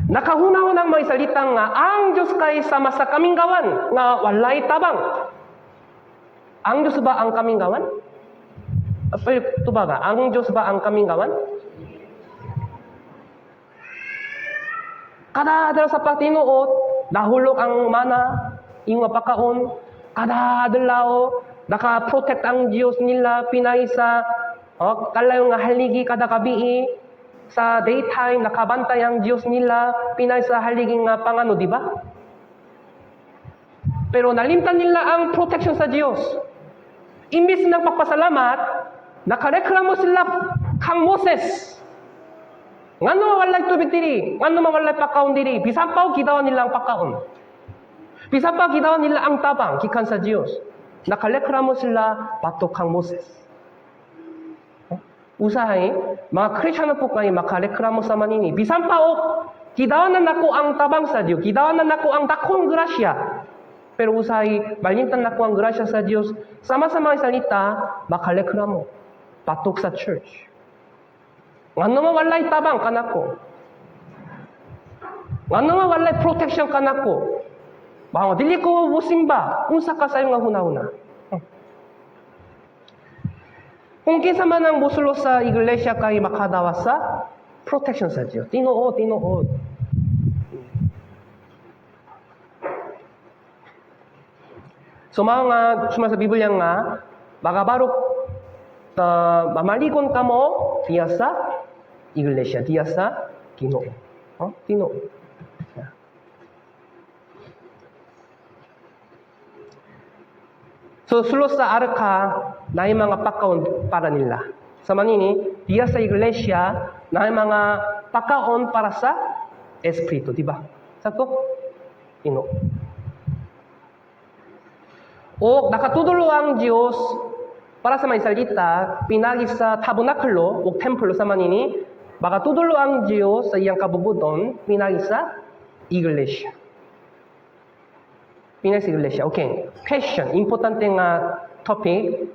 Nakahunaw ng mga salita nga ang Diyos kay sama sa kaminggawan nga walay tabang. Ang Diyos ba ang kaminggawan? Ito ba nga? Ang Diyos ba ang kaminggawan? Kada adlaw sa pagtinuot, nahulog ang mana, ing mapakaon. Kada adlaw, naka-protect ang Diyos nila, pinay sa kalayo nga haligi kada gabi. Sa daytime, nakabantay ang Diyos nila, pinay sa haligi nga pangano, di ba? Pero nalimtan nila ang protection sa Diyos. Imbis ng pagpasalamat, nakareklamo sila kang Moses. Ngano walay tubig diri? Ngano walay pakaon diri? Bisan pa gidawan nila ang pakaon. Bisan pa gidawan nila ang tabang gikan sa Dios. Nakareklamo sila patok kang Moses. Usahay, mga Kristiyano po kayo makareklamo sa manini. Bisan pa gidawan na nako ang tabang sa Dios. Gidawan na nako ang dakong grasya. Pero usahay, malintan nako ang grasya sa Dios. Sama-sama ang salita, makareklamo patok sa church. Ngano man walay tabang kanako. Ngano man walay protection kanako. Bahaw dili ko musimba unsa ka sayo nga hunahuna. Kung kinsa man ang busulo sa iglesia kay makadawa sa protection sa Dios. Tinuod. So mga sa Biblia nga bagabarok mamalikon kamo diya sa iglesia, diya sa Ginoo. Ginoo. So sulos sa arka na yung mga pakaon para nila. Sa manini, diya sa iglesia na yung mga pakaon para sa Espiritu, di ba? Sakto? Ginoo. O nakatudulo ang Diyos para sa mga salita, pinagi sa tabernakulo o templo sa manini, baka tudulo ang Diyos sa iyang kabubudon, pinagi sa iglesia. Pinagi sa iglesia. Okay. Question. Importante nga topic.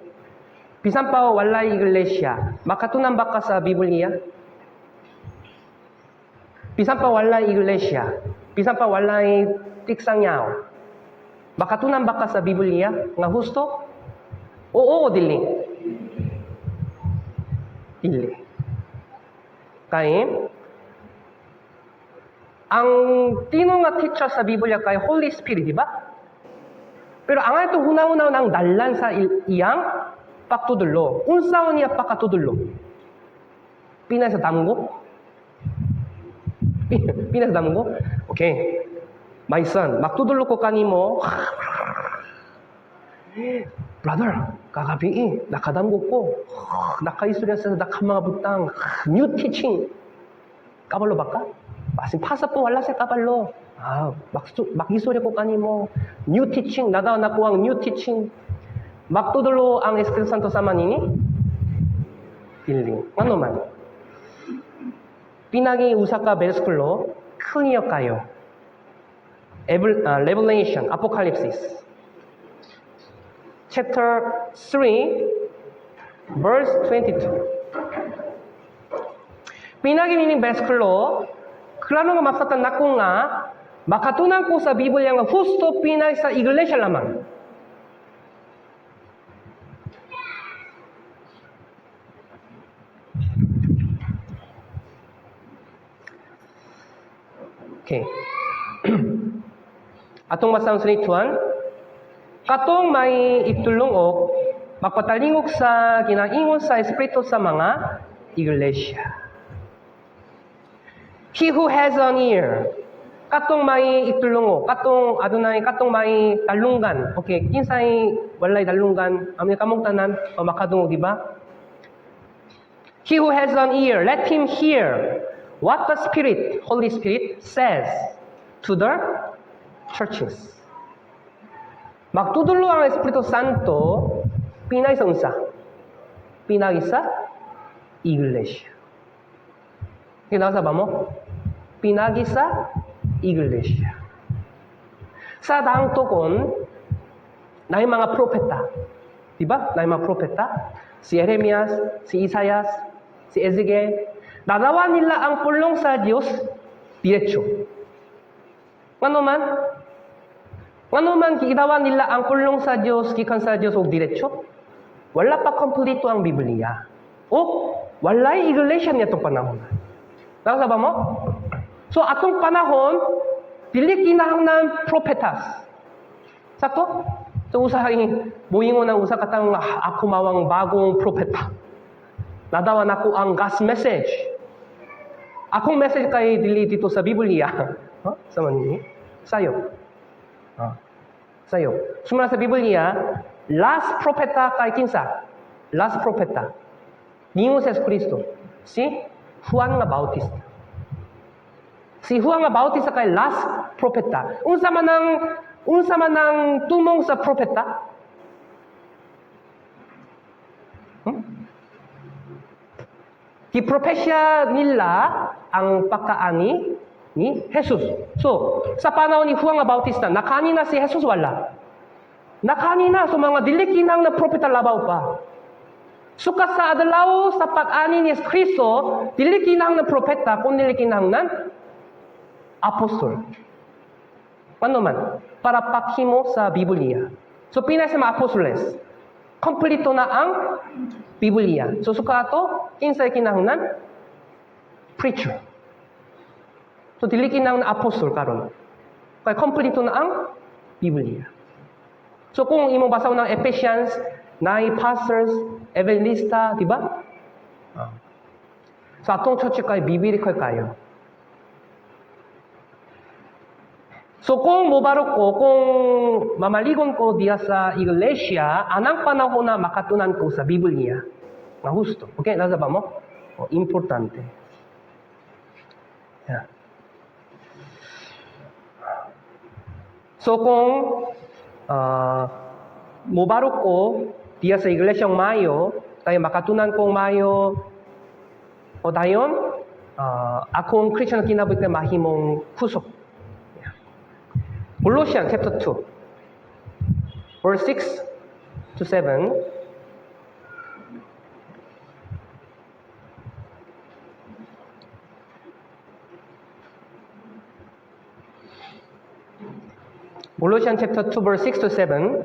Bisan pa walay iglesia, makatunan ba ka sa Biblia? Bisan pa walay iglesia, bisan pa walay tiksangyaw, makatunan ba ka sa Biblia nga husto? Oo, dili. Dili. Kaya, ang tinong nga teacher sa Biblia kay Holy Spirit, di ba? Pero ang ito hunaw-hunaw ng dalan sa iyang pagtudulo. Unsaon niya pagkatudulo? Pinay sa damgo? Pinay sa damgo? Okay. My son, magtudulo ko kanimo. Brother, kagabi nakadamgo ko. Nakaistorya sa dakang mga butang. New teaching. Kabalo ba ka? Basing pasa po, wala sa kabalo. Makistorya ko kanimo. New teaching. Nadaw na ko ang new teaching. Magtudulo ang Espiritu Santo sa manini? Dili. Ano man? Pinagi usa ka bersikulo, kuniyo kayo. Revelation, Apocalypse. Chapter 3, verse 22. Pinagi nining bersikulo, klaro nga mapsatan nako nga, makatunan ko sa Biblia nga husto pinay sa iglesia lamang. Okay. Atong basahon sa nituan, katong may itulong magpatalingog sa ginaingon sa Espiritu sa mga iglesia. He who has an ear, katong may itulong katong may talunggan. Okay, kinsay walay talunggan, amin kamong tanan makadungog, di ba? He who has an ear, let him hear what the Spirit, Holy Spirit, says to the churches. Magtudlo ang Espiritu Santo pinay sa unsa? Pinagi sa iglesia. Kinasa ba mo? Pinagi sa iglesia. Sa daang tukon, na mga propeta. Diba? Na mga propeta. Si Jeremias, si Isaias, si Ezekiel. Nagawa nila ang pulong sa Diyos diretso. Ano man ginawa nila ang pulong sa Diyos, gikan sa Diyos o diretso. Wala pa kompleto ang Biblia. O walay iglesia niya itong panahon. Nakasaba mo? So atong panahon, dili kinahanglan propetas. Sakto? So usahay, muingon ang usa katang ako mawang bagong propeta. Nadawan ako ang gas message. Akong message kay dili dito sa Biblia. Sa manini? Sayo. Sayo. Sumala sa Biblia, last propeta kay kinsa? Last propeta. Ningon sa Kristo. Si Juan nga Bautista. Si Juan nga Bautista kay last propeta. Unsa man ang tumong sa propeta? Gipropesya nila ang pagkaani ni Jesus. So, sa panahon ni Juan nga Bautista, nakani na si Jesus wala. Nakani na, so mga dilikinang na propeta labaw pa. Sukat sa adlaw sa pag-ani ni Kristo, dilikinang na propeta, kung dilikinang na apostol. Ano man? Para paghimo sa Biblia. So, pinay sa mga apostoles. Kompleto na ang Biblia. So, suka ato, kinsay kinahanglan? Preacher. So, dili kinahanglan na apostol karon. Kaya kompleto na ang Biblia. So, kung imong basaw ng Ephesians, na pastors, evangelista, di ba? So, atong church kay biblical kayo. So, kung mubarok ko, kung mamaligon ko diya sa iglesia, anang panahon na makatunan ko sa Biblia na husto. Okay, nasa ba mo? Importante. Yeah. So, kung mubarok ko diya sa iglesyang mayo, tayo makatunan kong mayo, o dayon, akong Christian kinabuhi kay mahimong kusok. Colossians chapter 2, verse 6 to 7. Colossians chapter 2, verse 6 to 7.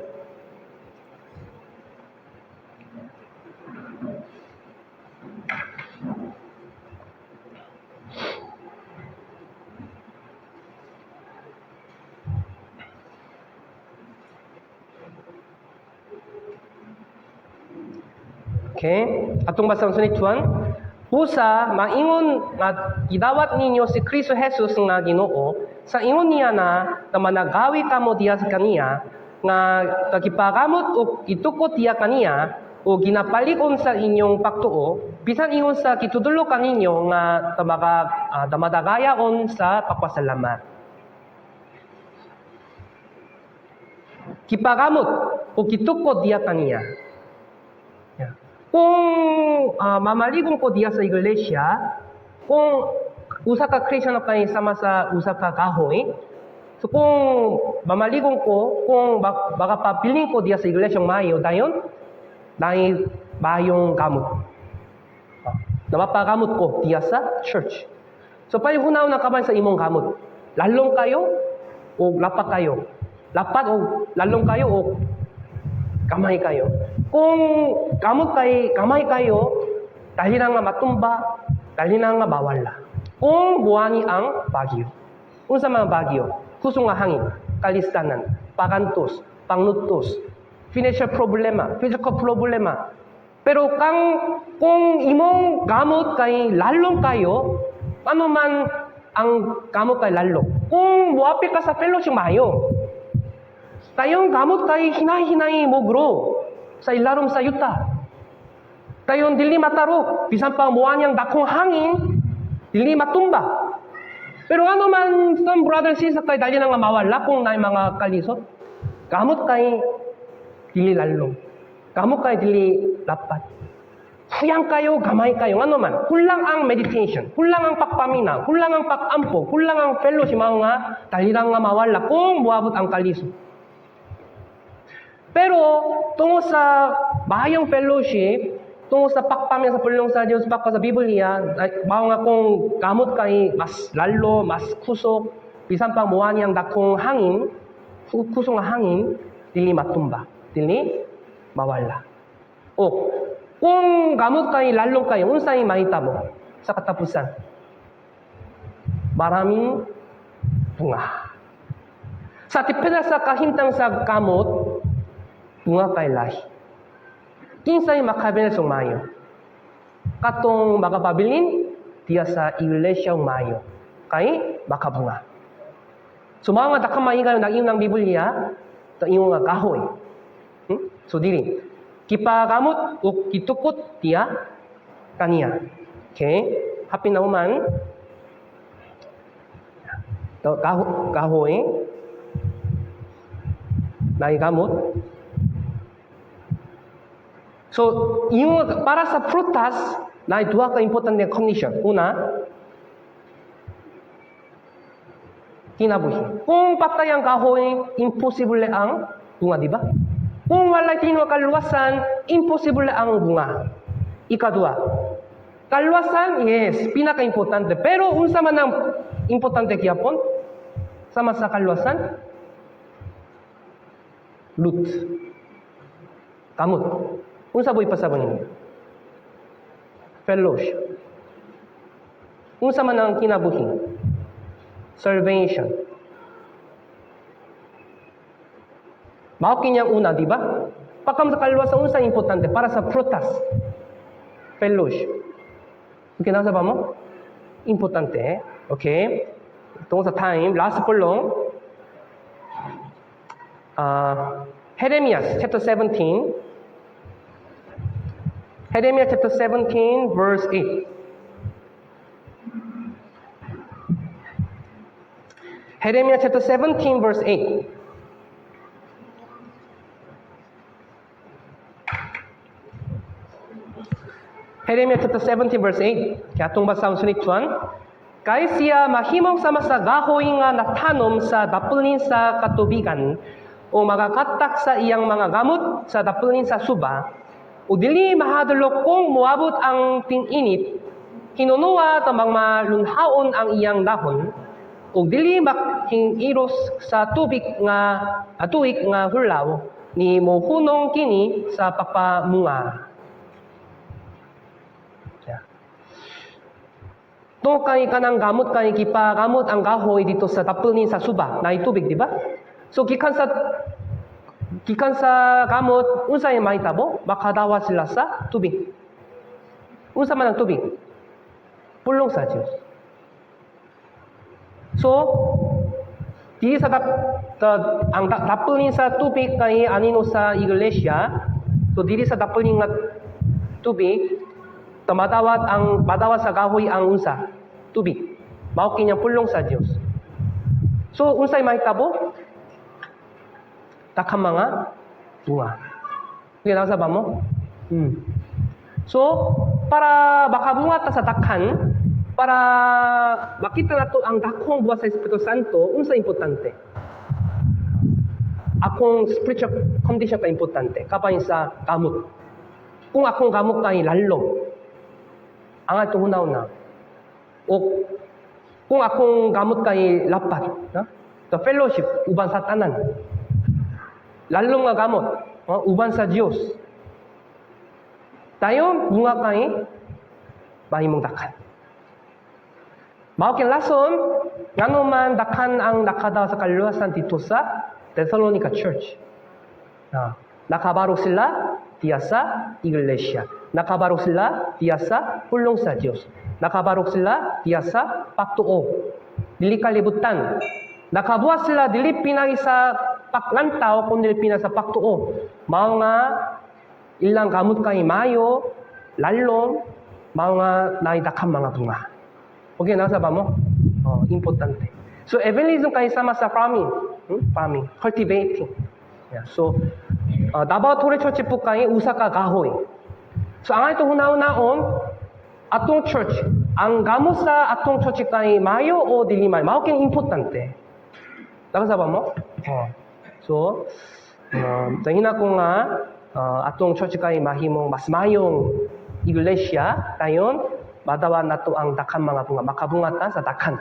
Okay? Atong basahon sa nituan. Pusa, maingon nga gidawat ninyo si Kristo Jesus nga Ginoo, sa ingon niya na managawi kamo diya sa kaniya, nga kagipagamot o itukot diya kaniya, o ginapalikon sa inyong pagtuo, bisan ingon sa kitudulo kaninyo nga damadagayaon sa pagpasalamat. Kipagamot o kitukot diya kaniya. Kung mamaligon ko diya sa iglesia, kung usa ka Christian kay sama sa usa ka kahoy, so kung mamaligon ko, kung baka papiling ko diya sa iglesyang mayo, dayon, dahil bayong gamot. Napapagamot ko diya sa church. So palihunaw na kaban sa imong gamot. Lalong kayo o lapat kayo. Lapat o lalong kayo o kamay kayo. Kung kamay kayo, dahil na nga matumba, dahil na nga bawal na. Kung buwani ang bagyo. unsa man bagyo, kusong nga hangin, kalistanan, pagantos, pangnutos, financial problema, physical problema. Pero kung imong gamot kay lalong kayo, ano man ang gamot kay lalo. Kung muapil ka sa fellowship mayo, tayong gamot kay hinay-hinay mo grow sa ilarom sa yuta. Tayong dili matarok, bisan pa muanyang dakong hangin, dili matumba. Pero ano man, some brothers and sisters, kay dali na nga mawala kung na mga kalisot. Gamot kay dili lalong. Gamot kay dili lapat. Huyang kayo, gamay kayo, ano man. Kulang ang meditation, kulang ang pagpaminaw, kulang ang pag-ampo, kulang ang fellowship, mga nga, dali lang nga mawala kung buabot ang kalisot. Pero, tungo sa bahayang fellowship, tungo sa pagpaminaw sa pulong sa Diyos, baka sa Biblia, mga nga kung gamot kay mas lalo, mas kusok, bisan pang muwan niyang dakong hangin, kusong nga hangin, dili matumba, dili mawala. O, kung gamot kay lalong kayo, unsay mahitabo sa katapusan? Maraming bunga. Sa tipena sa kahintang sa gamot, bunga kay lahi. Kinsay makabenes ng mayo. Katong makapabilin, diya sa iglesyang mayo. Kay makabunga. So mga dakang maingan ng iyong Biblia, ito iyong kahoy. So dili. Kipagamot o kitukot dia kaniya. Okay? Happy na uman. Kahoy. Naigamot. So, yung para sa prutas, na dua ka importante condition. Una, kinabuhi. Kung patay ang kahoy, imposible ang bunga, di ba? Kung walay tinwa kaluwasan, imposible ang bunga. Ikadua, kaluwasan, yes, pinaka-importante. Pero unsa man ang importante kiyapon, sama sa kaluwasan, root. Kamot. Unsa boy pasabon niyo? Fellowship. Unsa man ang kinabuhi? Salvation. Mao kinyang una, di ba? Pagkam sa kaluwasan, unsa importante para sa prutas. Fellowship. Kinasa ba mo? Importante, eh? Okay? Tungkol sa time, last pulong. Jeremiah chapter 17. Jeremiah chapter 17, verse 8. Jeremiah chapter 17, verse 8. Jeremiah chapter 17, verse 8. Kaya itong basang suniktuan. Kay siya mahimong sama sa gahoy nga natanom sa dapulin sa katubigan o magakatak sa iyang mga gamot sa dapulin sa suba o dili mahadulok kung muabot ang ting-init hinunuwa tamang malunhaon ang iyang dahon o dili makingiros sa tubig nga hulaw ni mohunong kini sa papamunga. To kay kanang gamot kay kipagamot ang gahoy dito sa tapulin sa suba na tubig, di ba? So gikan sa gamot unsay mahitabo makadawa sila sa tubig. Unsa man ang tubig? Pulong sa Dios. So di sa ang tapulin sa tubig kay anino sa iglesia. So dili sa tapulin nga tubig madawat sa gahoy ang unsa? Tubig. Mao kinya pulong sa Dios. So, unsay mahitabo? Takang mga bunga. Kaya sa ba mo? So, para makabunga ta sa takhan, para makita nato ang dakong buwas sa Espiritu Santo, unsa importante? Akong spiritual condition ka importante. Kapay sa gamot. Kung akong gamot kay lalong, ang atong una o kung akong gamot kay lapat, the fellowship, uban sa tanan. Lalong nga gamot, uban sa Diyos. Tayo, bunga kay mahimong dakan. Mao ken lason ngano man dakan ang nakadaw sa kaluwasan dito sa Thessalonica Church. Nakabarok sila diya sa iglesia. Nakabarok sila diya sa pulong sa Diyos. Nakabarok sila diya sa pagtuo. Dili kalibutan. Nakabuhat sila dili pinagi sa paklantaw kundi pinagi sa pagtuo. Mao nga ilang gamot kay mayo, lalong, mao nga naidakang mga bunga. Okay, nasa ba mo? Importante. So, evangelism kay sama sa farming. Farming. Cultivating. Yeah. So, Davao Torre Church po kay usa ka kahoy. So, ang ito hunaw-naon, atong church, ang gamo sa atong church kay mayo o dili mayo, mao kay importante. Nasa ba mo? So, tahina ko nga, atong church kay mahimong mas mayong iglesia, tayon, madawa na to ang dakan mga bunga. Makabungatan sa dakan.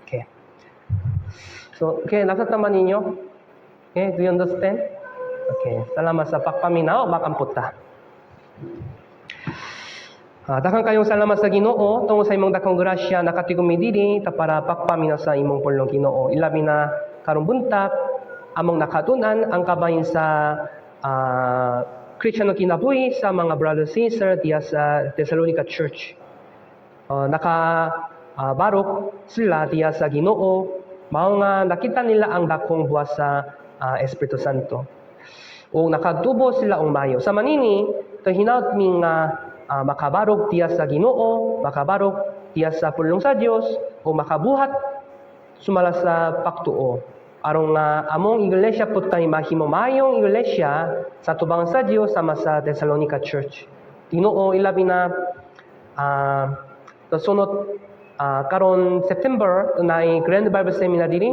Okay. So, okay, nasataman ninyo? Okay, do you understand? Okay, salamat sa pagpaminaw, makamputa. Dakan kayong salamat sa Ginoo, tungod sa imong dakong grasya, nakatigumi diri, para pagpaminaw sa imong pulong Ginoo. Ilabi na karong buntag, among nakatunan, ang kabayin sa Christian na kinabuhi sa mga brothers and sisters diya sa Thessalonica Church. Nakabarok sila diya sa Ginoo, mao nga nakita nila ang dakong buwas sa Espiritu Santo. O nakatubo sila ang mayo. Sa manini, hinaut mi nga makabarok diya sa Ginoo, makabarok diya sa pulong sa Dios, o makabuhat sumala sa pagtuo. Arong among iglesia put kay mahimo mayong iglesia sa tubang sa Dios sama sa Thessalonica Church. Ginoo ilabi na sunod karon September na Grand Bible Seminar diri,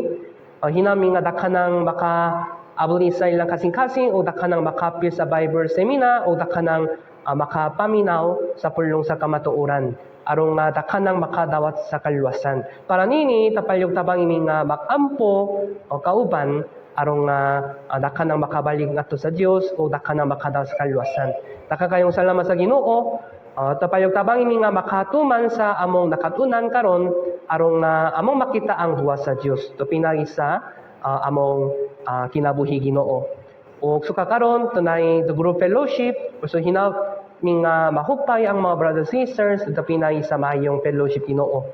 hinami nga dakanang makaabot sa ilang kasing-kasing o dakanang makapil sa Bible Seminar o dakanang makapaminaw sa pulong sa kamatuoran. Arong dakanang makadawat sa kaluwasan. Para nini tapayog tabang imi nga makampo o kauban arong dakanang makabalik ngadto sa Dios o dakanang makadawat sa kaluwasan. Daka kayong salamat sa Ginoo. Tapayog tabang imi nga makatuman sa among nakatunan karon arong among makita ang buwas sa Dios. To pinagi sa among kinabuhi Ginoo. O suka karon tunay the group fellowship so hinaw nga mahupay ang mga brothers and sisters at pinay sa mayong fellowship Ginoo.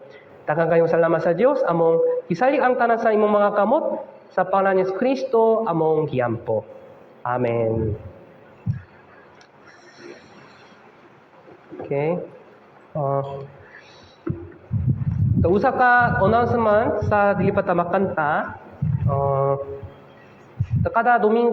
Daghang kayong salamat sa Dios among isalik ang tanan sa imong mga kamot sa pangalan ni Kristo among giampo. Amen. Okay. Usa ka announcement sa dili pa ta makanta. Kada Domingo